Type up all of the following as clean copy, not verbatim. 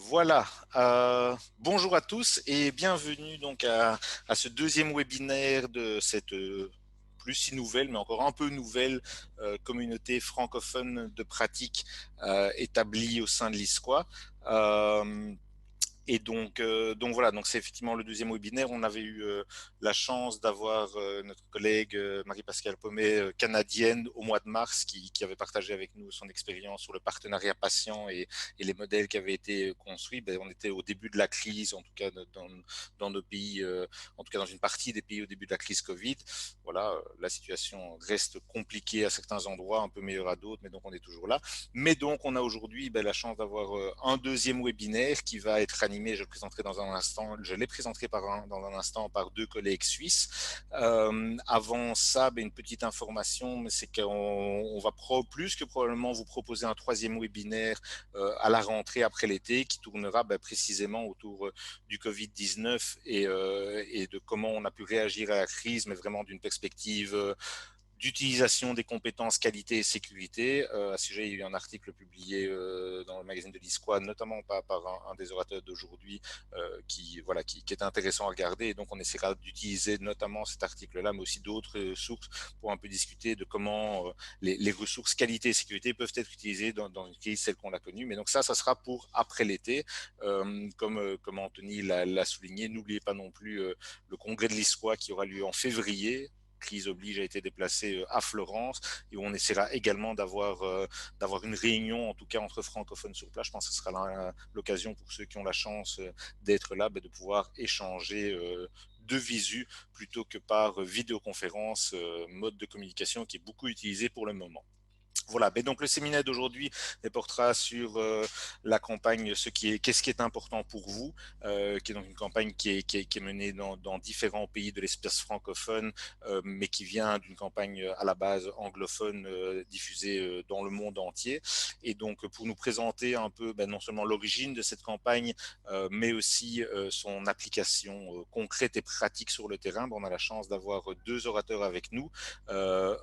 Voilà, bonjour à tous et bienvenue donc à ce deuxième webinaire de cette plus si nouvelle, mais encore un peu nouvelle communauté francophone de pratique établie au sein de l'ISQUA. Et donc voilà, donc c'est effectivement le deuxième webinaire. On avait eu la chance d'avoir notre collègue Marie-Pascale Pommet, canadienne, au mois de mars, qui avait partagé avec nous son expérience sur le partenariat patient et les modèles qui avaient été construits. Ben, on était au début de la crise, en tout cas dans nos pays, en tout cas dans une partie des pays au début de la crise Covid. Voilà, la situation reste compliquée à certains endroits, un peu meilleure à d'autres, mais donc on est toujours là. Mais donc, on a aujourd'hui la chance d'avoir un deuxième webinaire qui va être animé, je le présenterai dans un instant, je l'ai présenté dans un instant par deux collègues suisses. Avant ça, une petite information, c'est qu'on va plus que probablement vous proposer un troisième webinaire à la rentrée après l'été qui tournera précisément autour du Covid-19 et de comment on a pu réagir à la crise, mais vraiment d'une perspective d'utilisation des compétences qualité et sécurité. À ce sujet, il y a eu un article publié dans le magazine de l'ISQUA, notamment par un des orateurs d'aujourd'hui, qui est intéressant à regarder. Et donc, on essaiera d'utiliser notamment cet article-là, mais aussi d'autres sources pour un peu discuter de comment les ressources qualité et sécurité peuvent être utilisées dans une crise, celle qu'on a connue. Mais donc ça sera pour après l'été. Comme Anthony l'a souligné, n'oubliez pas non plus le congrès de l'ISQUA qui aura lieu en février. Crise oblige a été déplacé à Florence et où on essaiera également d'avoir une réunion, en tout cas entre francophones sur place. Je pense que ce sera l'occasion pour ceux qui ont la chance d'être là, de pouvoir échanger de visu plutôt que par vidéoconférence, mode de communication qui est beaucoup utilisé pour le moment. Voilà, donc le séminaire d'aujourd'hui portera sur la campagne qu'est-ce qui est important pour vous, qui est donc une campagne qui est menée dans différents pays de l'espace francophone, mais qui vient d'une campagne à la base anglophone diffusée dans le monde entier. Et donc pour nous présenter un peu non seulement l'origine de cette campagne, mais aussi son application concrète et pratique sur le terrain, on a la chance d'avoir deux orateurs avec nous.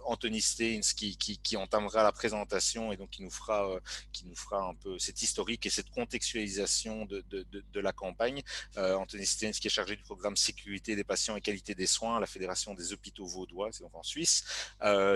Anthony Steins qui entamera la présentation et donc qui nous fera un peu cette historique et cette contextualisation de la campagne. Anthony Steins qui est chargé du programme sécurité des patients et qualité des soins à la Fédération des hôpitaux vaudois, c'est donc en Suisse,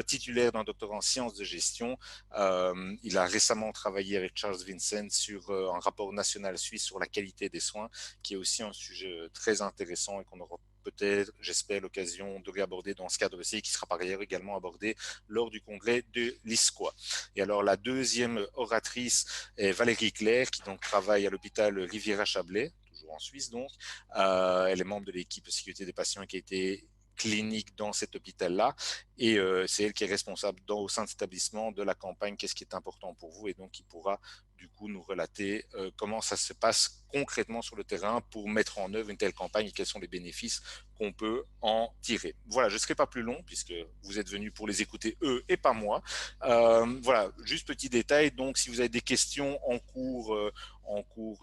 titulaire d'un doctorat en sciences de gestion. Il a récemment travaillé avec Charles Vincent sur un rapport national suisse sur la qualité des soins, qui est aussi un sujet très intéressant et qu'on aura peut-être, j'espère, l'occasion de réaborder dans ce cadre aussi, qui sera par ailleurs également abordé lors du congrès de l'ISQUA. Et alors, la deuxième oratrice est Valérie Claire, qui donc travaille à l'hôpital Riviera-Chablais, toujours en Suisse donc. Elle est membre de l'équipe sécurité des patients qui a été clinique dans cet hôpital-là. Et c'est elle qui est responsable au sein de cet établissement de la campagne « Qu'est-ce qui est important pour vous ?» et donc qui pourra du coup nous relater comment ça se passe concrètement sur le terrain pour mettre en œuvre une telle campagne et quels sont les bénéfices qu'on peut en tirer. Voilà, je ne serai pas plus long puisque vous êtes venus pour les écouter eux et pas moi. Voilà, juste petit détail, donc si vous avez des questions en cours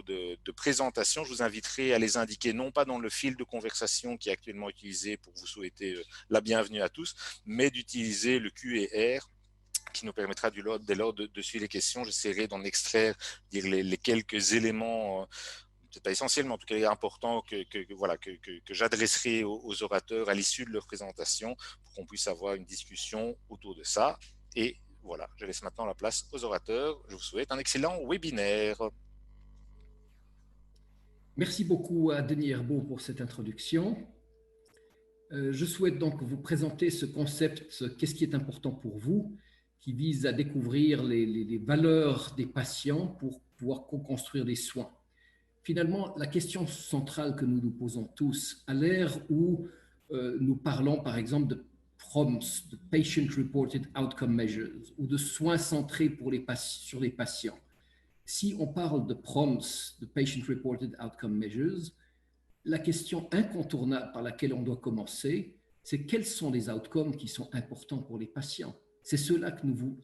de présentation, je vous inviterai à les indiquer non pas dans le fil de conversation qui est actuellement utilisé pour vous souhaiter la bienvenue à tous, mais d'utiliser le Q&R qui nous permettra dès lors de suivre les questions. J'essaierai d'en extraire les quelques éléments, peut-être pas essentiels, mais en tout cas importants que j'adresserai aux orateurs à l'issue de leur présentation pour qu'on puisse avoir une discussion autour de ça. Et voilà, je laisse maintenant la place aux orateurs. Je vous souhaite un excellent webinaire. Merci beaucoup à Denis Herbeau pour cette introduction. Je souhaite donc vous présenter ce concept « Qu'est-ce qui est important pour vous ?» qui vise à découvrir les valeurs des patients pour pouvoir co-construire des soins. Finalement, la question centrale que nous nous posons tous, à l'ère où nous parlons par exemple de PROMS, de Patient Reported Outcome Measures, ou de soins centrés sur les patients. Si on parle de PROMS, de Patient Reported Outcome Measures, la question incontournable par laquelle on doit commencer, c'est quels sont les outcomes qui sont importants pour les patients. C'est ceux-là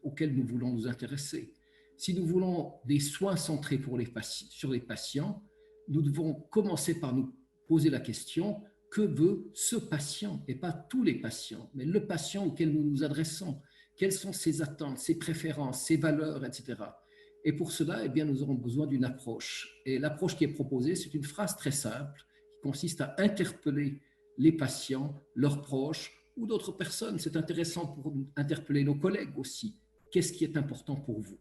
auxquels nous voulons nous intéresser. Si nous voulons des soins centrés sur les patients, nous devons commencer par nous poser la question que veut ce patient, et pas tous les patients, mais le patient auquel nous nous adressons. Quelles sont ses attentes, ses préférences, ses valeurs, etc. Et pour cela, eh bien, nous aurons besoin d'une approche. Et l'approche qui est proposée, c'est une phrase très simple qui consiste à interpeller les patients, leurs proches ou d'autres personnes. C'est intéressant pour interpeller nos collègues aussi. Qu'est-ce qui est important pour vous?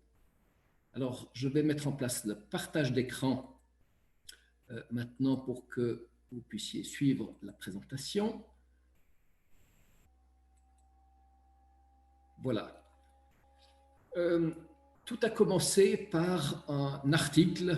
Alors, je vais mettre en place le partage d'écran maintenant pour que vous puissiez suivre la présentation. Voilà. Tout a commencé par un article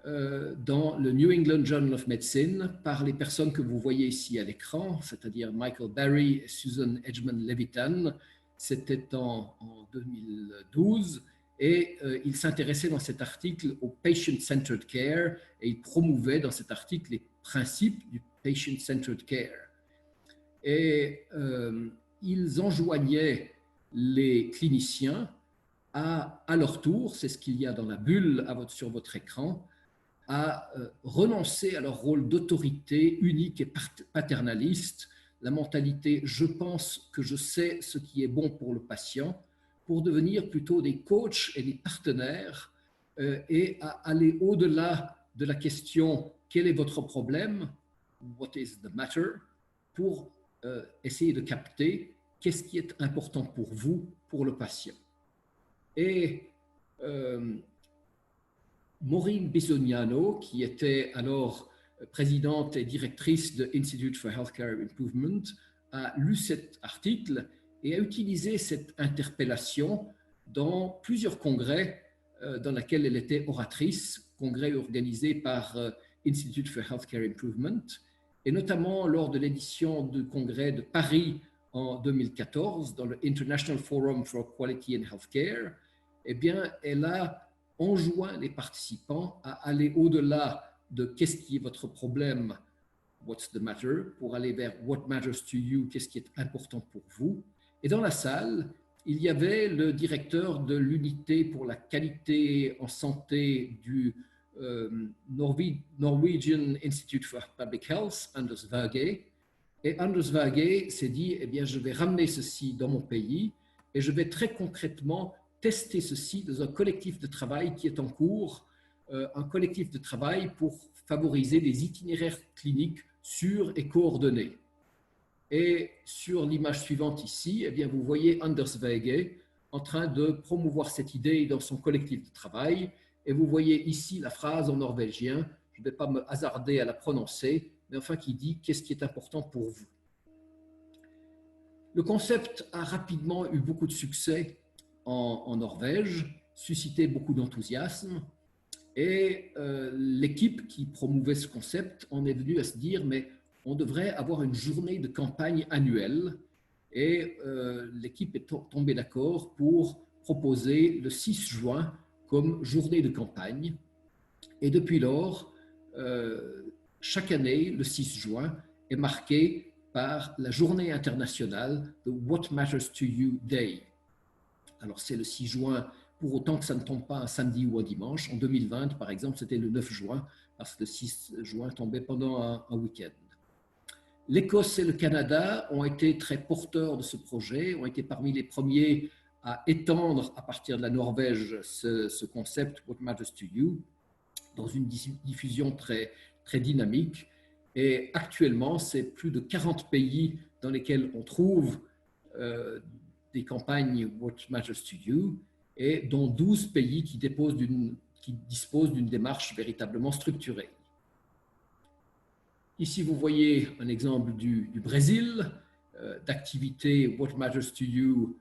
dans le New England Journal of Medicine par les personnes que vous voyez ici à l'écran, c'est-à-dire Michael Barry et Susan Edgman-Levitan. C'était en 2012 et ils s'intéressaient dans cet article au patient-centered care et ils promouvaient dans cet article les principes du patient-centered care. Et ils enjoignaient les cliniciens à leur tour, c'est ce qu'il y a dans la bulle sur votre écran, à renoncer à leur rôle d'autorité unique et paternaliste, la mentalité « je pense que je sais ce qui est bon pour le patient », pour devenir plutôt des coachs et des partenaires et à aller au-delà de la question « quel est votre problème ?» « What is the matter ?» pour essayer de capter qu'est-ce qui est important pour vous, pour le patient. Et Maureen Bisognano, qui était alors présidente et directrice de Institute for Healthcare Improvement, a lu cet article et a utilisé cette interpellation dans plusieurs congrès dans lesquels elle était oratrice, congrès organisés par Institute for Healthcare Improvement, et notamment lors de l'édition du congrès de Paris en 2014, dans le International Forum for Quality in Healthcare. Eh bien, elle a enjoint les participants à aller au-delà de qu'est-ce qui est votre problème, what's the matter, pour aller vers what matters to you, qu'est-ce qui est important pour vous. Et dans la salle, il y avait le directeur de l'unité pour la qualité en santé du Norwegian Institute for Public Health, Anders Vage. Et Anders Vage s'est dit, eh bien, je vais ramener ceci dans mon pays et je vais très concrètement tester ceci dans un collectif de travail qui est en cours, un collectif de travail pour favoriser des itinéraires cliniques sûrs et coordonnés. Et sur l'image suivante ici, eh bien, vous voyez Anders Vage en train de promouvoir cette idée dans son collectif de travail. Et vous voyez ici la phrase en norvégien, je ne vais pas me hasarder à la prononcer, mais enfin qui dit « qu'est-ce qui est important pour vous ?» Le concept a rapidement eu beaucoup de succès en Norvège, suscité beaucoup d'enthousiasme et l'équipe qui promouvait ce concept en est venue à se dire mais on devrait avoir une journée de campagne annuelle et l'équipe est tombée d'accord pour proposer le 6 juin comme journée de campagne et depuis lors, chaque année, le 6 juin est marqué par la journée internationale de What Matters to You Day. Alors, c'est le 6 juin, pour autant que ça ne tombe pas un samedi ou un dimanche. En 2020, par exemple, c'était le 9 juin, parce que le 6 juin tombait pendant un week-end. L'Écosse et le Canada ont été très porteurs de ce projet, ont été parmi les premiers à étendre à partir de la Norvège ce concept What Matters to You dans une diffusion très, très dynamique. Et actuellement, c'est plus de 40 pays dans lesquels on trouve des campagnes What Matters to You, et dont 12 pays qui disposent d'une démarche véritablement structurée. Ici, vous voyez un exemple du Brésil, d'activités What Matters to You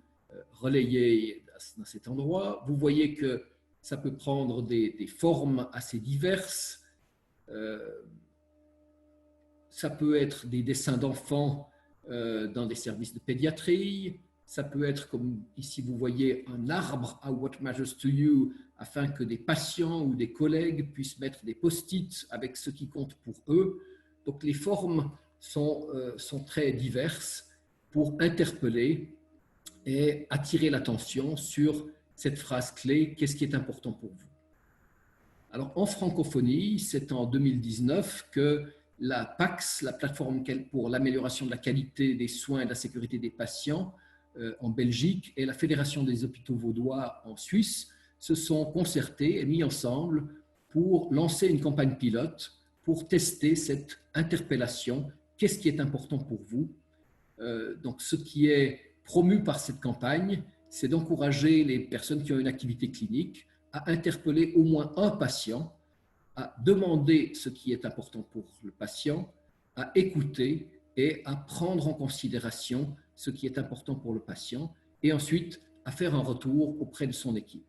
relayées dans cet endroit. Vous voyez que ça peut prendre des formes assez diverses. Ça peut être des dessins d'enfants dans des services de pédiatrie. Ça peut être, comme ici vous voyez, un arbre à What Matters to You afin que des patients ou des collègues puissent mettre des post-it avec ce qui compte pour eux. Donc les formes sont très diverses pour interpeller et attirer l'attention sur cette phrase clé, qu'est-ce qui est important pour vous? Alors en francophonie, c'est en 2019 que la PACS, la plateforme pour l'amélioration de la qualité des soins et de la sécurité des patients en Belgique et la Fédération des hôpitaux vaudois en Suisse se sont concertés et mis ensemble pour lancer une campagne pilote pour tester cette interpellation. Qu'est-ce qui est important pour vous? Donc, ce qui est promu par cette campagne, c'est d'encourager les personnes qui ont une activité clinique à interpeller au moins un patient, à demander ce qui est important pour le patient, à écouter et à prendre en considération ce qui est important pour le patient, et ensuite à faire un retour auprès de son équipe.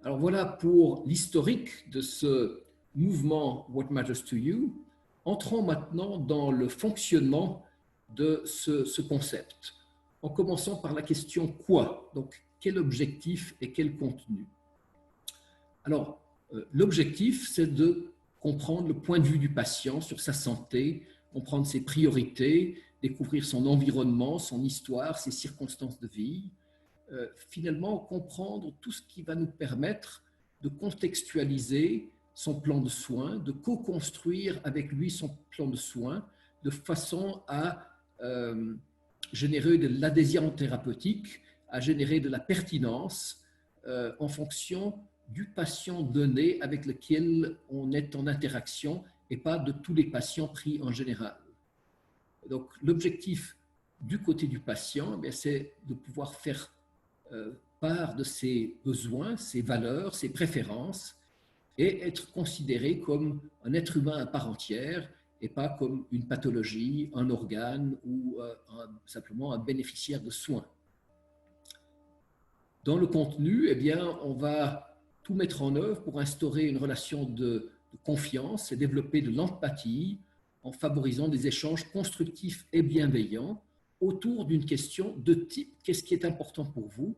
Alors voilà pour l'historique de ce mouvement What Matters to You. Entrons maintenant dans le fonctionnement de ce concept, en commençant par la question quoi? Donc, quel objectif et quel contenu? Alors, l'objectif, c'est de comprendre le point de vue du patient sur sa santé, comprendre ses priorités, découvrir son environnement, son histoire, ses circonstances de vie, finalement comprendre tout ce qui va nous permettre de contextualiser son plan de soins, de co-construire avec lui son plan de soins, de façon à générer de l'adhésion thérapeutique, à générer de la pertinence en fonction du patient donné avec lequel on est en interaction et pas de tous les patients pris en général. Donc, l'objectif du côté du patient, c'est de pouvoir faire part de ses besoins, ses valeurs, ses préférences et être considéré comme un être humain à part entière et pas comme une pathologie, un organe ou simplement un bénéficiaire de soins. Dans le contenu, eh bien, on va tout mettre en œuvre pour instaurer une relation de confiance et développer de l'empathie en favorisant des échanges constructifs et bienveillants autour d'une question de type « qu'est-ce qui est important pour vous ?»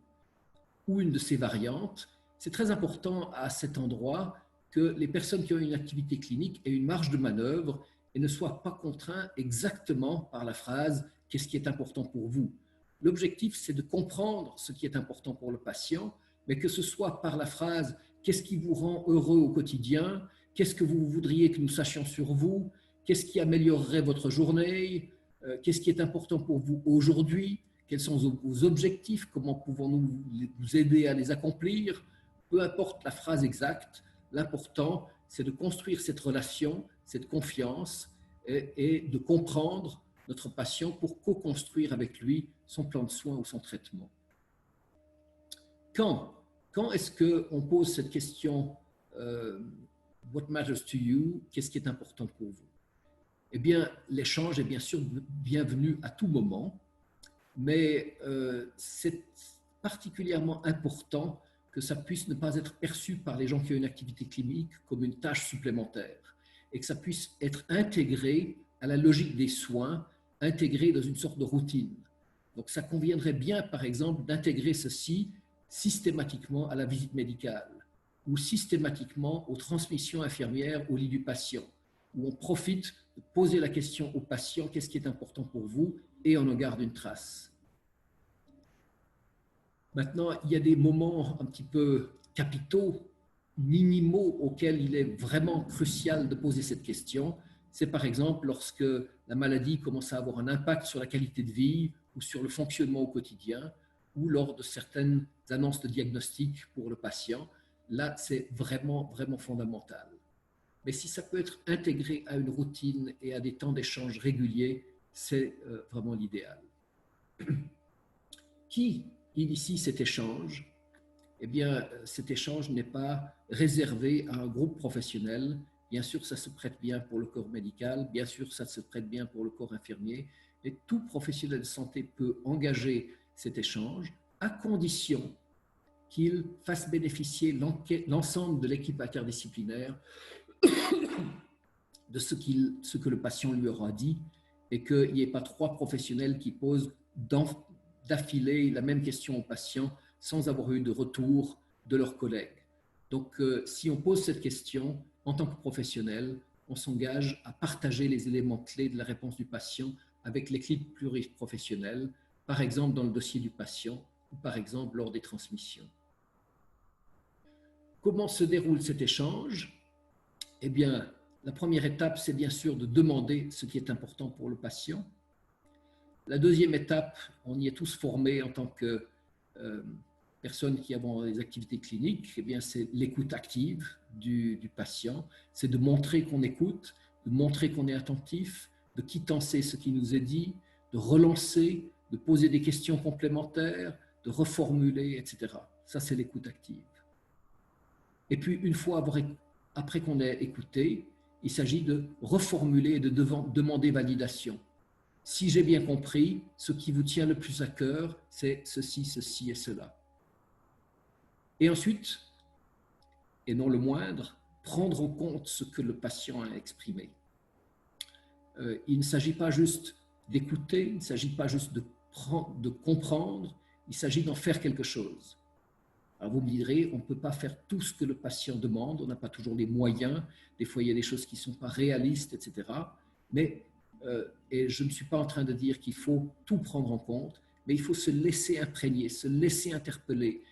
ou une de ces variantes. C'est très important à cet endroit que les personnes qui ont une activité clinique aient une marge de manœuvre et ne soient pas contraints exactement par la phrase « qu'est-ce qui est important pour vous ?» L'objectif, c'est de comprendre ce qui est important pour le patient, mais que ce soit par la phrase « qu'est-ce qui vous rend heureux au quotidien ?» « Qu'est-ce que vous voudriez que nous sachions sur vous ?» « Qu'est-ce qui améliorerait votre journée ?» « Qu'est-ce qui est important pour vous aujourd'hui ?» Quels sont vos objectifs? Comment pouvons-nous vous aider à les accomplir? Peu importe la phrase exacte, l'important, c'est de construire cette relation, cette confiance et de comprendre notre patient pour co-construire avec lui son plan de soins ou son traitement. Quand est-ce qu'on pose cette question What matters to you? Qu'est-ce qui est important pour vous? Eh bien, l'échange est bien sûr bienvenu à tout moment, mais c'est particulièrement important que ça puisse ne pas être perçu par les gens qui ont une activité clinique comme une tâche supplémentaire et que ça puisse être intégré à la logique des soins, intégré dans une sorte de routine. Donc, ça conviendrait bien, par exemple, d'intégrer ceci systématiquement à la visite médicale ou systématiquement aux transmissions infirmières au lit du patient, où on profite de poser la question au patient, qu'est-ce qui est important pour vous, et on en garde une trace. Maintenant, il y a des moments un petit peu capitaux, minimaux, auxquels il est vraiment crucial de poser cette question. C'est par exemple lorsque la maladie commence à avoir un impact sur la qualité de vie ou sur le fonctionnement au quotidien, ou lors de certaines annonces de diagnostic pour le patient. Là, c'est vraiment, vraiment fondamental. Mais si ça peut être intégré à une routine et à des temps d'échange réguliers, c'est vraiment l'idéal. Qui initie cet échange? Eh bien, cet échange n'est pas réservé à un groupe professionnel. Bien sûr, ça se prête bien pour le corps médical, bien sûr, ça se prête bien pour le corps infirmier, et tout professionnel de santé peut engager cet échange à condition qu'il fasse bénéficier l'ensemble de l'équipe interdisciplinaire de ce que le patient lui aura dit et qu'il n'y ait pas trois professionnels qui posent d'affilée la même question au patient sans avoir eu de retour de leurs collègues. Donc, si on pose cette question en tant que professionnel, on s'engage à partager les éléments clés de la réponse du patient avec l'équipe pluriprofessionnelle, par exemple dans le dossier du patient ou par exemple lors des transmissions. Comment se déroule cet échange? Eh bien, la première étape, c'est bien sûr de demander ce qui est important pour le patient. La deuxième étape, on y est tous formés en tant que personnes qui avons des activités cliniques, eh bien, c'est l'écoute active du patient, c'est de montrer qu'on écoute, de montrer qu'on est attentif, de quittancer ce qui nous est dit, de relancer, de poser des questions complémentaires, de reformuler, etc. Ça, c'est l'écoute active. Et puis, une fois après qu'on ait écouté, il s'agit de reformuler et de demander validation. Si j'ai bien compris, ce qui vous tient le plus à cœur, c'est ceci, ceci et cela. Et ensuite, et non le moindre, prendre en compte ce que le patient a exprimé. Il ne s'agit pas juste d'écouter, il ne s'agit pas juste de comprendre, il s'agit d'en faire quelque chose. Alors vous me direz, on ne peut pas faire tout ce que le patient demande, on n'a pas toujours les moyens, des fois il y a des choses qui ne sont pas réalistes, etc. Mais, et je ne suis pas en train de dire qu'il faut tout prendre en compte, mais il faut se laisser imprégner, se laisser interpeller,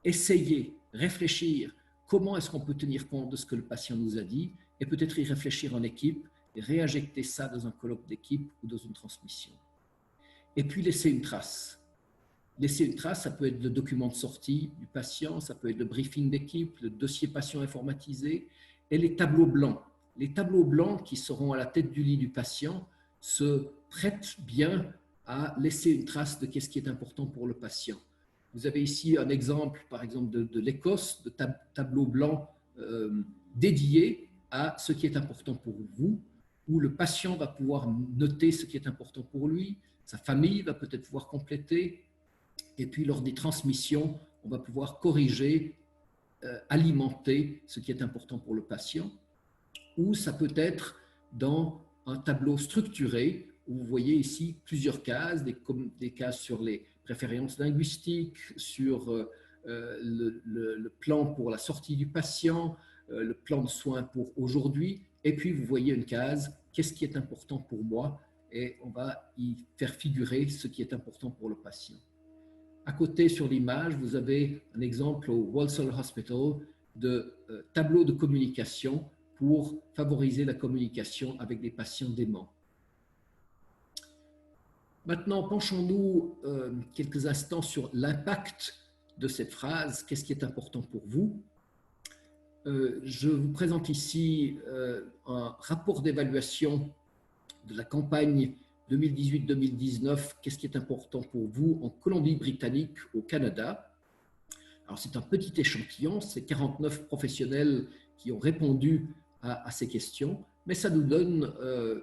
essayer, réfléchir, comment est-ce qu'on peut tenir compte de ce que le patient nous a dit, et peut-être y réfléchir en équipe, et réinjecter ça dans un colloque d'équipe ou dans une transmission. Et puis laisser une trace. Laisser une trace, ça peut être le document de sortie du patient, ça peut être le briefing d'équipe, le dossier patient informatisé et les tableaux blancs. Les tableaux blancs qui seront à la tête du lit du patient se prêtent bien à laisser une trace de ce qui est important pour le patient. Vous avez ici un exemple, par exemple, de l'Écosse, de tableau blanc dédié à ce qui est important pour vous, où le patient va pouvoir noter ce qui est important pour lui, sa famille va peut-être pouvoir compléter, et puis lors des transmissions, on va pouvoir corriger, alimenter ce qui est important pour le patient, ou ça peut être dans un tableau structuré, où vous voyez ici plusieurs cases, des cases sur les préférences linguistiques, sur le plan pour la sortie du patient, le plan de soins pour aujourd'hui, et puis vous voyez une case, qu'est-ce qui est important pour moi, et on va y faire figurer ce qui est important pour le patient. À côté, sur l'image, vous avez un exemple au Walsall Hospital de tableau de communication pour favoriser la communication avec des patients déments. Maintenant, penchons-nous quelques instants sur l'impact de cette phrase. Qu'est-ce qui est important pour vous? Je vous présente ici un rapport d'évaluation de la campagne 2018-2019, qu'est-ce qui est important pour vous en Colombie-Britannique, au Canada. Alors, c'est un petit échantillon, c'est 49 professionnels qui ont répondu à ces questions, mais ça nous donne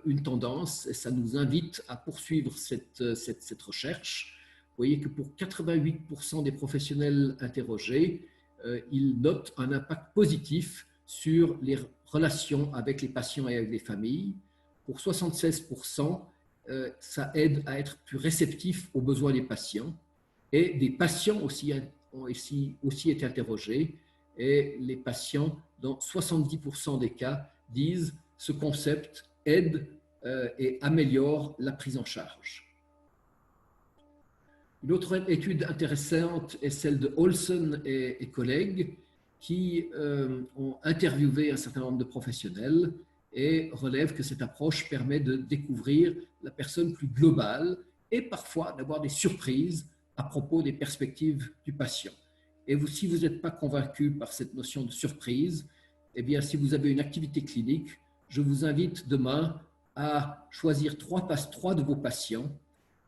une tendance et ça nous invite à poursuivre cette recherche. Vous voyez que pour 88% des professionnels interrogés, ils notent un impact positif sur les relations avec les patients et avec les familles. Pour 76%, ça aide à être plus réceptif aux besoins des patients. Et des patients aussi ont aussi été interrogés. Et les patients, dans 70% des cas, disent ce concept aide et améliore la prise en charge. Une autre étude intéressante est celle de Olsen et collègues qui ont interviewé un certain nombre de professionnels et relèvent que cette approche permet de découvrir la personne plus globale et parfois d'avoir des surprises à propos des perspectives du patient. Et vous, si vous n'êtes pas convaincu par cette notion de surprise, eh bien, si vous avez une activité clinique, je vous invite demain à choisir trois de vos patients,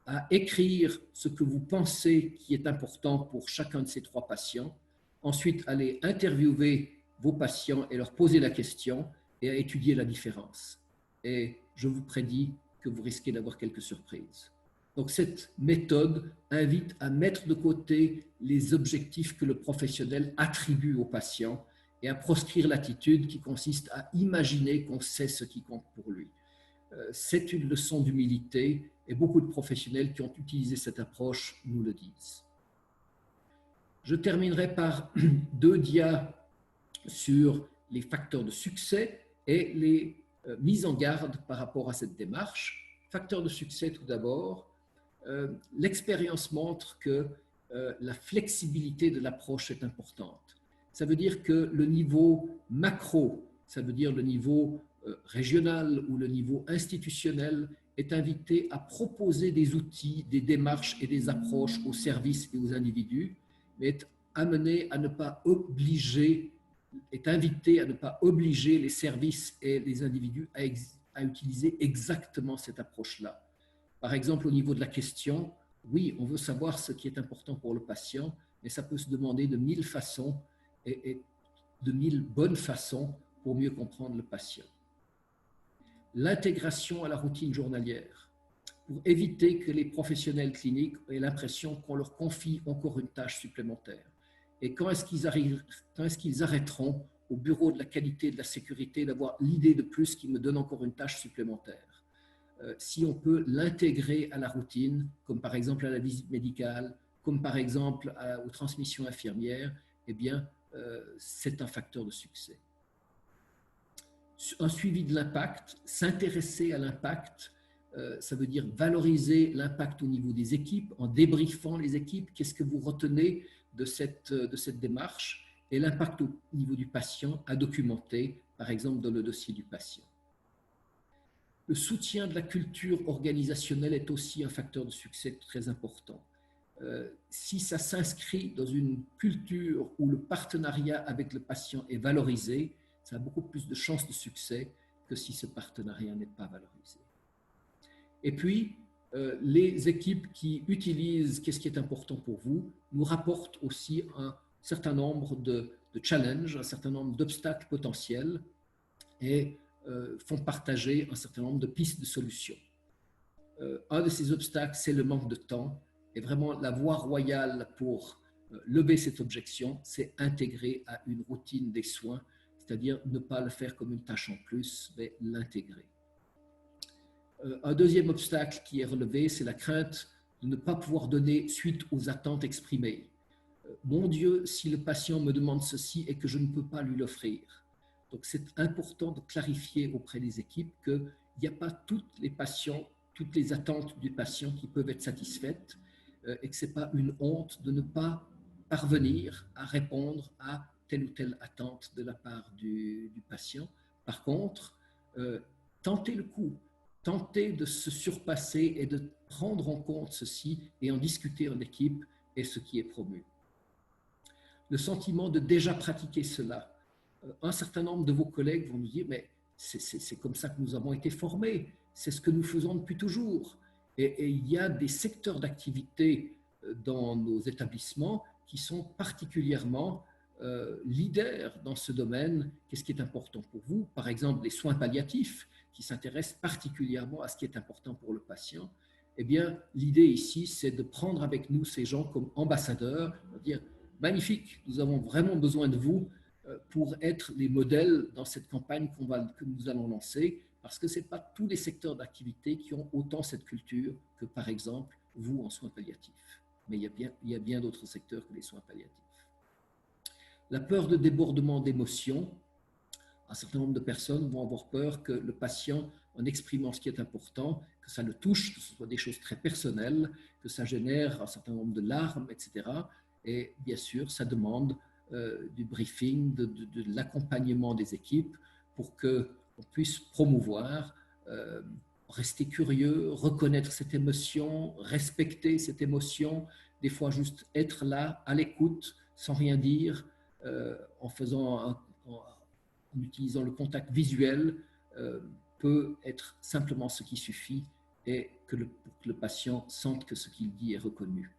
à écrire ce que vous pensez qui est important pour chacun de ces 3 patients, ensuite aller interviewer vos patients et leur poser la question et à étudier la différence. Et je vous prédis que vous risquez d'avoir quelques surprises. Donc cette méthode invite à mettre de côté les objectifs que le professionnel attribue aux patients et à proscrire l'attitude qui consiste à imaginer qu'on sait ce qui compte pour lui. C'est une leçon d'humilité et beaucoup de professionnels qui ont utilisé cette approche nous le disent. Je terminerai par 2 dias sur les facteurs de succès et les mises en garde par rapport à cette démarche. Facteur de succès tout d'abord, l'expérience montre que la flexibilité de l'approche est importante. Ça veut dire que le niveau macro, ça veut dire le niveau régional ou le niveau institutionnel est invité à proposer des outils, des démarches et des approches aux services et aux individus, mais est amené à ne pas obliger, est invité à ne pas obliger les services et les individus à utiliser exactement cette approche-là. Par exemple, au niveau de la question, oui, on veut savoir ce qui est important pour le patient, mais ça peut se demander de 1000 façons et de 1000 bonnes façons pour mieux comprendre le patient. L'intégration à la routine journalière, pour éviter que les professionnels cliniques aient l'impression qu'on leur confie encore une tâche supplémentaire. Et quand est-ce qu'ils arrêteront au bureau de la qualité et de la sécurité d'avoir l'idée de plus qui me donne encore une tâche supplémentaire? Si on peut l'intégrer à la routine, comme par exemple à la visite médicale, comme par exemple aux transmissions infirmières, eh bien, c'est un facteur de succès. Un suivi de l'impact, s'intéresser à l'impact, ça veut dire valoriser l'impact au niveau des équipes, en débriefant les équipes, qu'est-ce que vous retenez de cette démarche, et l'impact au niveau du patient à documenter, par exemple dans le dossier du patient. Le soutien de la culture organisationnelle est aussi un facteur de succès très important. Si ça s'inscrit dans une culture où le partenariat avec le patient est valorisé, ça a beaucoup plus de chances de succès que si ce partenariat n'est pas valorisé. Et puis, les équipes qui utilisent qu'est-ce qui est important pour vous nous rapportent aussi un certain nombre de challenges, un certain nombre d'obstacles potentiels et font partager un certain nombre de pistes de solutions. Un de ces obstacles, c'est le manque de temps. Et vraiment, la voie royale pour lever cette objection, c'est intégrer à une routine des soins, c'est-à-dire ne pas le faire comme une tâche en plus, mais l'intégrer. Un deuxième obstacle qui est relevé, c'est la crainte de ne pas pouvoir donner suite aux attentes exprimées. Mon Dieu, si le patient me demande ceci et que je ne peux pas lui l'offrir. Donc, c'est important de clarifier auprès des équipes qu'il n'y a pas toutes les attentes du patient qui peuvent être satisfaites et que ce n'est pas une honte de ne pas parvenir à répondre à telle ou telle attente de la part du patient. Par contre, tentez le coup, tentez de se surpasser et de prendre en compte ceci et en discuter en équipe est ce qui est promu. Le sentiment de déjà pratiquer cela. Un certain nombre de vos collègues vont nous dire « mais c'est comme ça que nous avons été formés, c'est ce que nous faisons depuis toujours ». Et il y a des secteurs d'activité dans nos établissements qui sont particulièrement leaders dans ce domaine. Qu'est-ce qui est important pour vous? Par exemple, les soins palliatifs qui s'intéressent particulièrement à ce qui est important pour le patient. Eh bien, l'idée ici, c'est de prendre avec nous ces gens comme ambassadeurs, de dire « magnifique, nous avons vraiment besoin de vous pour être les modèles dans cette campagne que nous allons lancer ». Parce que ce n'est pas tous les secteurs d'activité qui ont autant cette culture que, par exemple, vous en soins palliatifs. Mais il y a bien d'autres secteurs que les soins palliatifs. La peur de débordement d'émotions. Un certain nombre de personnes vont avoir peur que le patient, en exprimant ce qui est important, que ça le touche, que ce soit des choses très personnelles, que ça génère un certain nombre de larmes, etc. Et bien sûr, ça demande du briefing, de l'accompagnement des équipes pour que on puisse promouvoir, rester curieux, reconnaître cette émotion, respecter cette émotion, des fois juste être là, à l'écoute, sans rien dire, en utilisant le contact visuel, peut être simplement ce qui suffit et pour que le patient sente que ce qu'il dit est reconnu.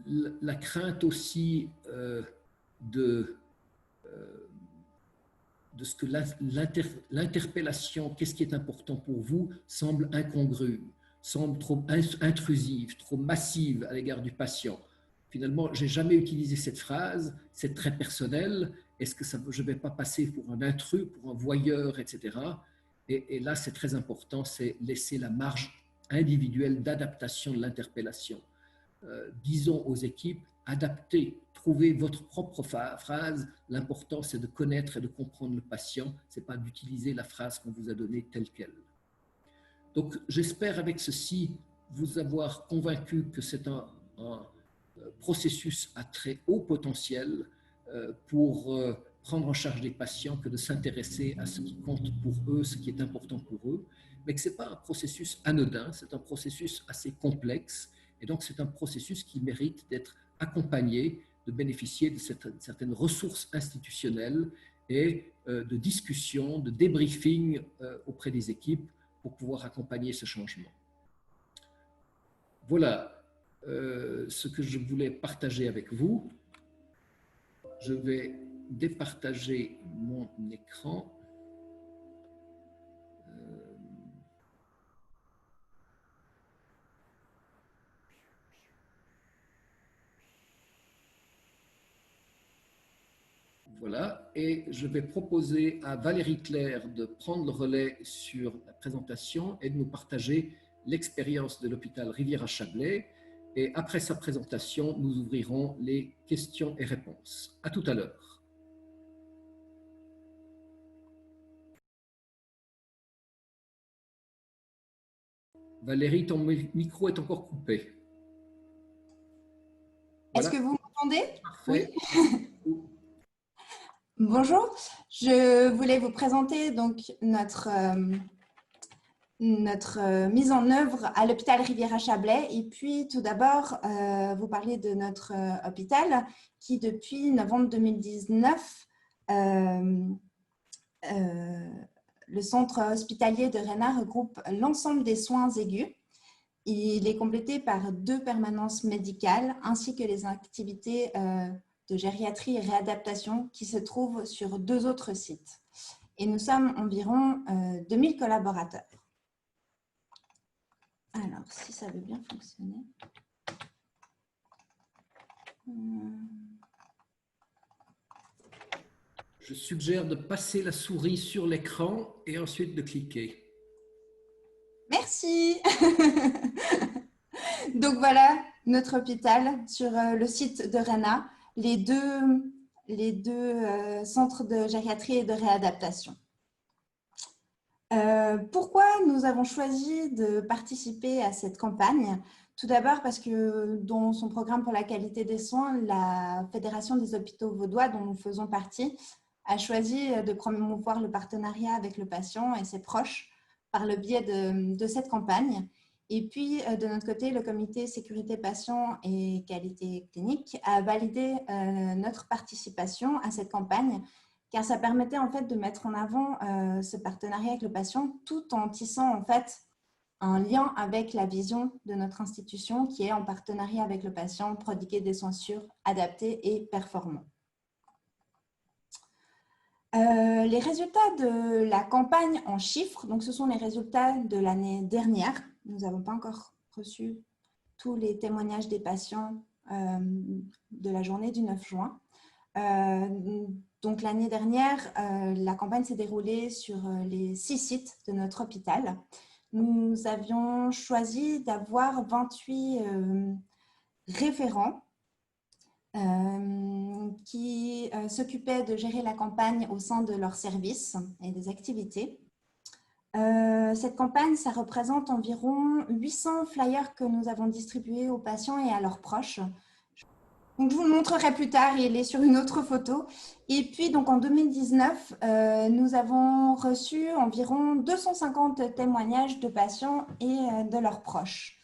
La crainte aussi de ce que l'interpellation, qu'est-ce qui est important pour vous, semble incongrue, semble trop intrusive, trop massive à l'égard du patient. Finalement, je n'ai jamais utilisé cette phrase, c'est très personnel, est-ce que je ne vais pas passer pour un intrus, pour un voyeur, etc. Et là, c'est très important, c'est laisser la marge individuelle d'adaptation de l'interpellation. Disons aux équipes, adaptez, trouvez votre propre phrase. L'important, c'est de connaître et de comprendre le patient. Ce n'est pas d'utiliser la phrase qu'on vous a donnée telle qu'elle. Donc, j'espère avec ceci vous avoir convaincu que c'est un processus à très haut potentiel pour prendre en charge les patients, que de s'intéresser à ce qui compte pour eux, ce qui est important pour eux, mais que ce n'est pas un processus anodin, c'est un processus assez complexe Et donc, c'est un processus qui mérite d'être accompagné, de bénéficier de certaines ressources institutionnelles et de discussions, de débriefing auprès des équipes pour pouvoir accompagner ce changement. Voilà ce que je voulais partager avec vous. Je vais départager mon écran. Voilà, et je vais proposer à Valérie Claire de prendre le relais sur la présentation et de nous partager l'expérience de l'hôpital Rivière-à-Chablais. Et après sa présentation, nous ouvrirons les questions et réponses. À tout à l'heure. Valérie, ton micro est encore coupé. Voilà. Est-ce que vous m'entendez? Parfait. Oui. Bonjour, je voulais vous présenter donc notre mise en œuvre à l'hôpital Rivière-à-Chablais et puis tout d'abord vous parler de notre hôpital qui depuis novembre 2019 le centre hospitalier de Rennes regroupe l'ensemble des soins aigus. Il est complété par 2 permanences médicales ainsi que les activités de gériatrie et réadaptation qui se trouvent sur 2 autres sites. Et nous sommes environ 2000 collaborateurs. Alors, si ça veut bien fonctionner. Je suggère de passer la souris sur l'écran et ensuite de cliquer. Merci. Donc voilà notre hôpital sur le site de Rennes, les deux centres de gériatrie et de réadaptation. Pourquoi nous avons choisi de participer à cette campagne? Tout d'abord parce que dans son programme pour la qualité des soins, la Fédération des hôpitaux vaudois, dont nous faisons partie, a choisi de promouvoir le partenariat avec le patient et ses proches par le biais de cette campagne. Et puis, de notre côté, le comité sécurité patient et qualité clinique a validé notre participation à cette campagne car ça permettait en fait de mettre en avant ce partenariat avec le patient tout en tissant en fait un lien avec la vision de notre institution qui est en partenariat avec le patient, prodiguer des soins sûrs, adaptés et performants. Les résultats de la campagne en chiffres, donc ce sont les résultats de l'année dernière. Nous n'avons pas encore reçu tous les témoignages des patients de la journée du 9 juin. Donc l'année dernière, la campagne s'est déroulée sur les 6 sites de notre hôpital. Nous avions choisi d'avoir 28 référents qui s'occupaient de gérer la campagne au sein de leurs services et des activités. Cette campagne, ça représente environ 800 flyers que nous avons distribués aux patients et à leurs proches. Donc, je vous le montrerai plus tard, il est sur une autre photo. Et puis, donc, en 2019, nous avons reçu environ 250 témoignages de patients et de leurs proches.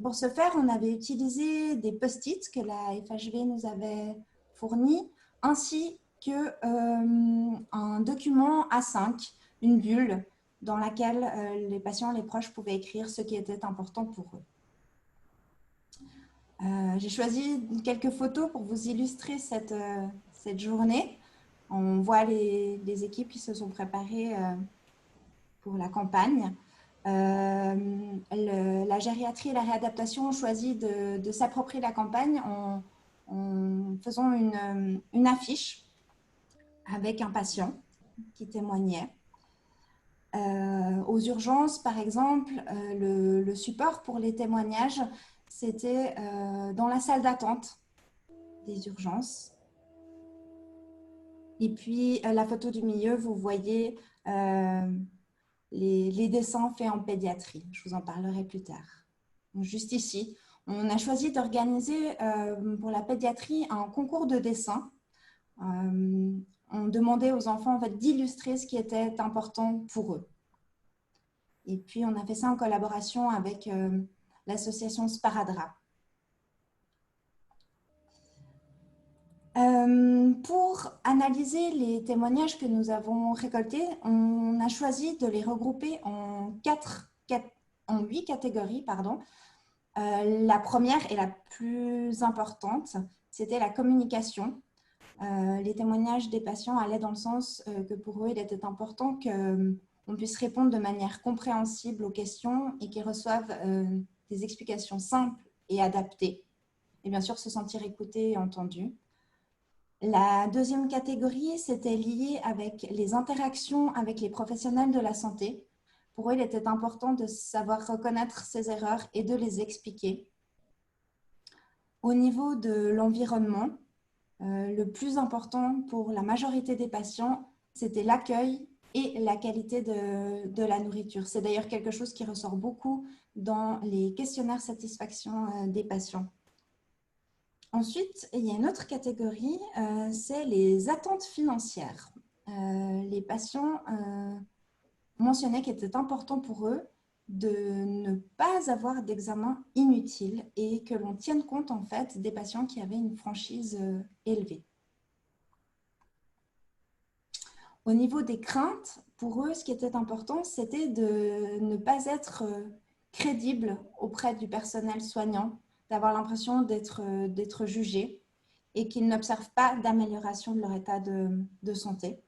Pour ce faire, on avait utilisé des post-it que la FHV nous avait fournis, ainsi qu'un document A5, une bulle, dans laquelle les patients et les proches pouvaient écrire ce qui était important pour eux. J'ai choisi quelques photos pour vous illustrer cette journée. On voit les équipes qui se sont préparées pour la campagne. La gériatrie et la réadaptation ont choisi de s'approprier la campagne en faisant une affiche avec un patient qui témoignait. Aux urgences, par exemple, le support pour les témoignages, c'était dans la salle d'attente des urgences. Et puis, la photo du milieu, vous voyez les dessins faits en pédiatrie. Je vous en parlerai plus tard. Donc, juste ici, on a choisi d'organiser pour la pédiatrie un concours de dessin. On demandait aux enfants en fait, d'illustrer ce qui était important pour eux. Et puis, on a fait ça en collaboration avec l'association Sparadrap. Pour analyser les témoignages que nous avons récoltés, on a choisi de les regrouper en 8 catégories. Pardon. La première et la plus importante, c'était la communication. Les témoignages des patients allaient dans le sens que pour eux, il était important qu'on puisse répondre de manière compréhensible aux questions et qu'ils reçoivent des explications simples et adaptées. Et bien sûr, se sentir écoutés et entendus. La deuxième catégorie, c'était lié avec les interactions avec les professionnels de la santé. Pour eux, il était important de savoir reconnaître ses erreurs et de les expliquer. Au niveau de l'environnement, le plus important pour la majorité des patients, c'était l'accueil et la qualité de la nourriture. C'est d'ailleurs quelque chose qui ressort beaucoup dans les questionnaires satisfaction des patients. Ensuite, il y a une autre catégorie, c'est les attentes financières. Les patients mentionnaient qu'il était important pour eux de ne pas avoir d'examen inutile et que l'on tienne compte en fait des patients qui avaient une franchise élevée. Au niveau des craintes, pour eux, ce qui était important, c'était de ne pas être crédible auprès du personnel soignant, d'avoir l'impression d'être jugés et qu'ils n'observent pas d'amélioration de leur état de santé.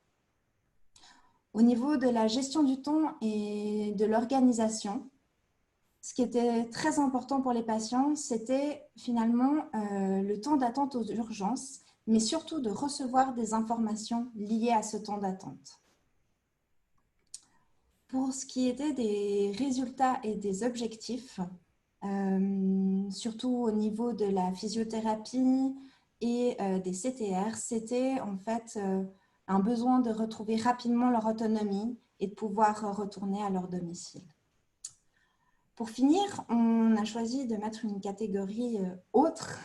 Au niveau de la gestion du temps et de l'organisation, ce qui était très important pour les patients, c'était finalement le temps d'attente aux urgences, mais surtout de recevoir des informations liées à ce temps d'attente. Pour ce qui était des résultats et des objectifs, surtout au niveau de la physiothérapie et des CTR, c'était en fait un besoin de retrouver rapidement leur autonomie et de pouvoir retourner à leur domicile. Pour finir, on a choisi de mettre une catégorie autre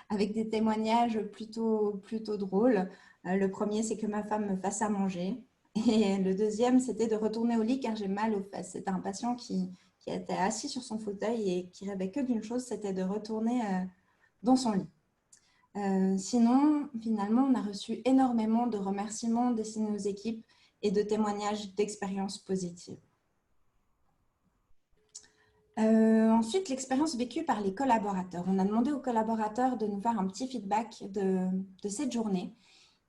avec des témoignages plutôt drôles. Le premier, c'est que ma femme me fasse à manger. Et le deuxième, c'était de retourner au lit car j'ai mal aux fesses. C'était un patient qui était assis sur son fauteuil et qui rêvait que d'une chose, c'était de retourner dans son lit. Sinon, finalement, on a reçu énormément de remerciements destinés aux équipes et de témoignages d'expériences positives. Ensuite, l'expérience vécue par les collaborateurs. On a demandé aux collaborateurs de nous faire un petit feedback de cette journée.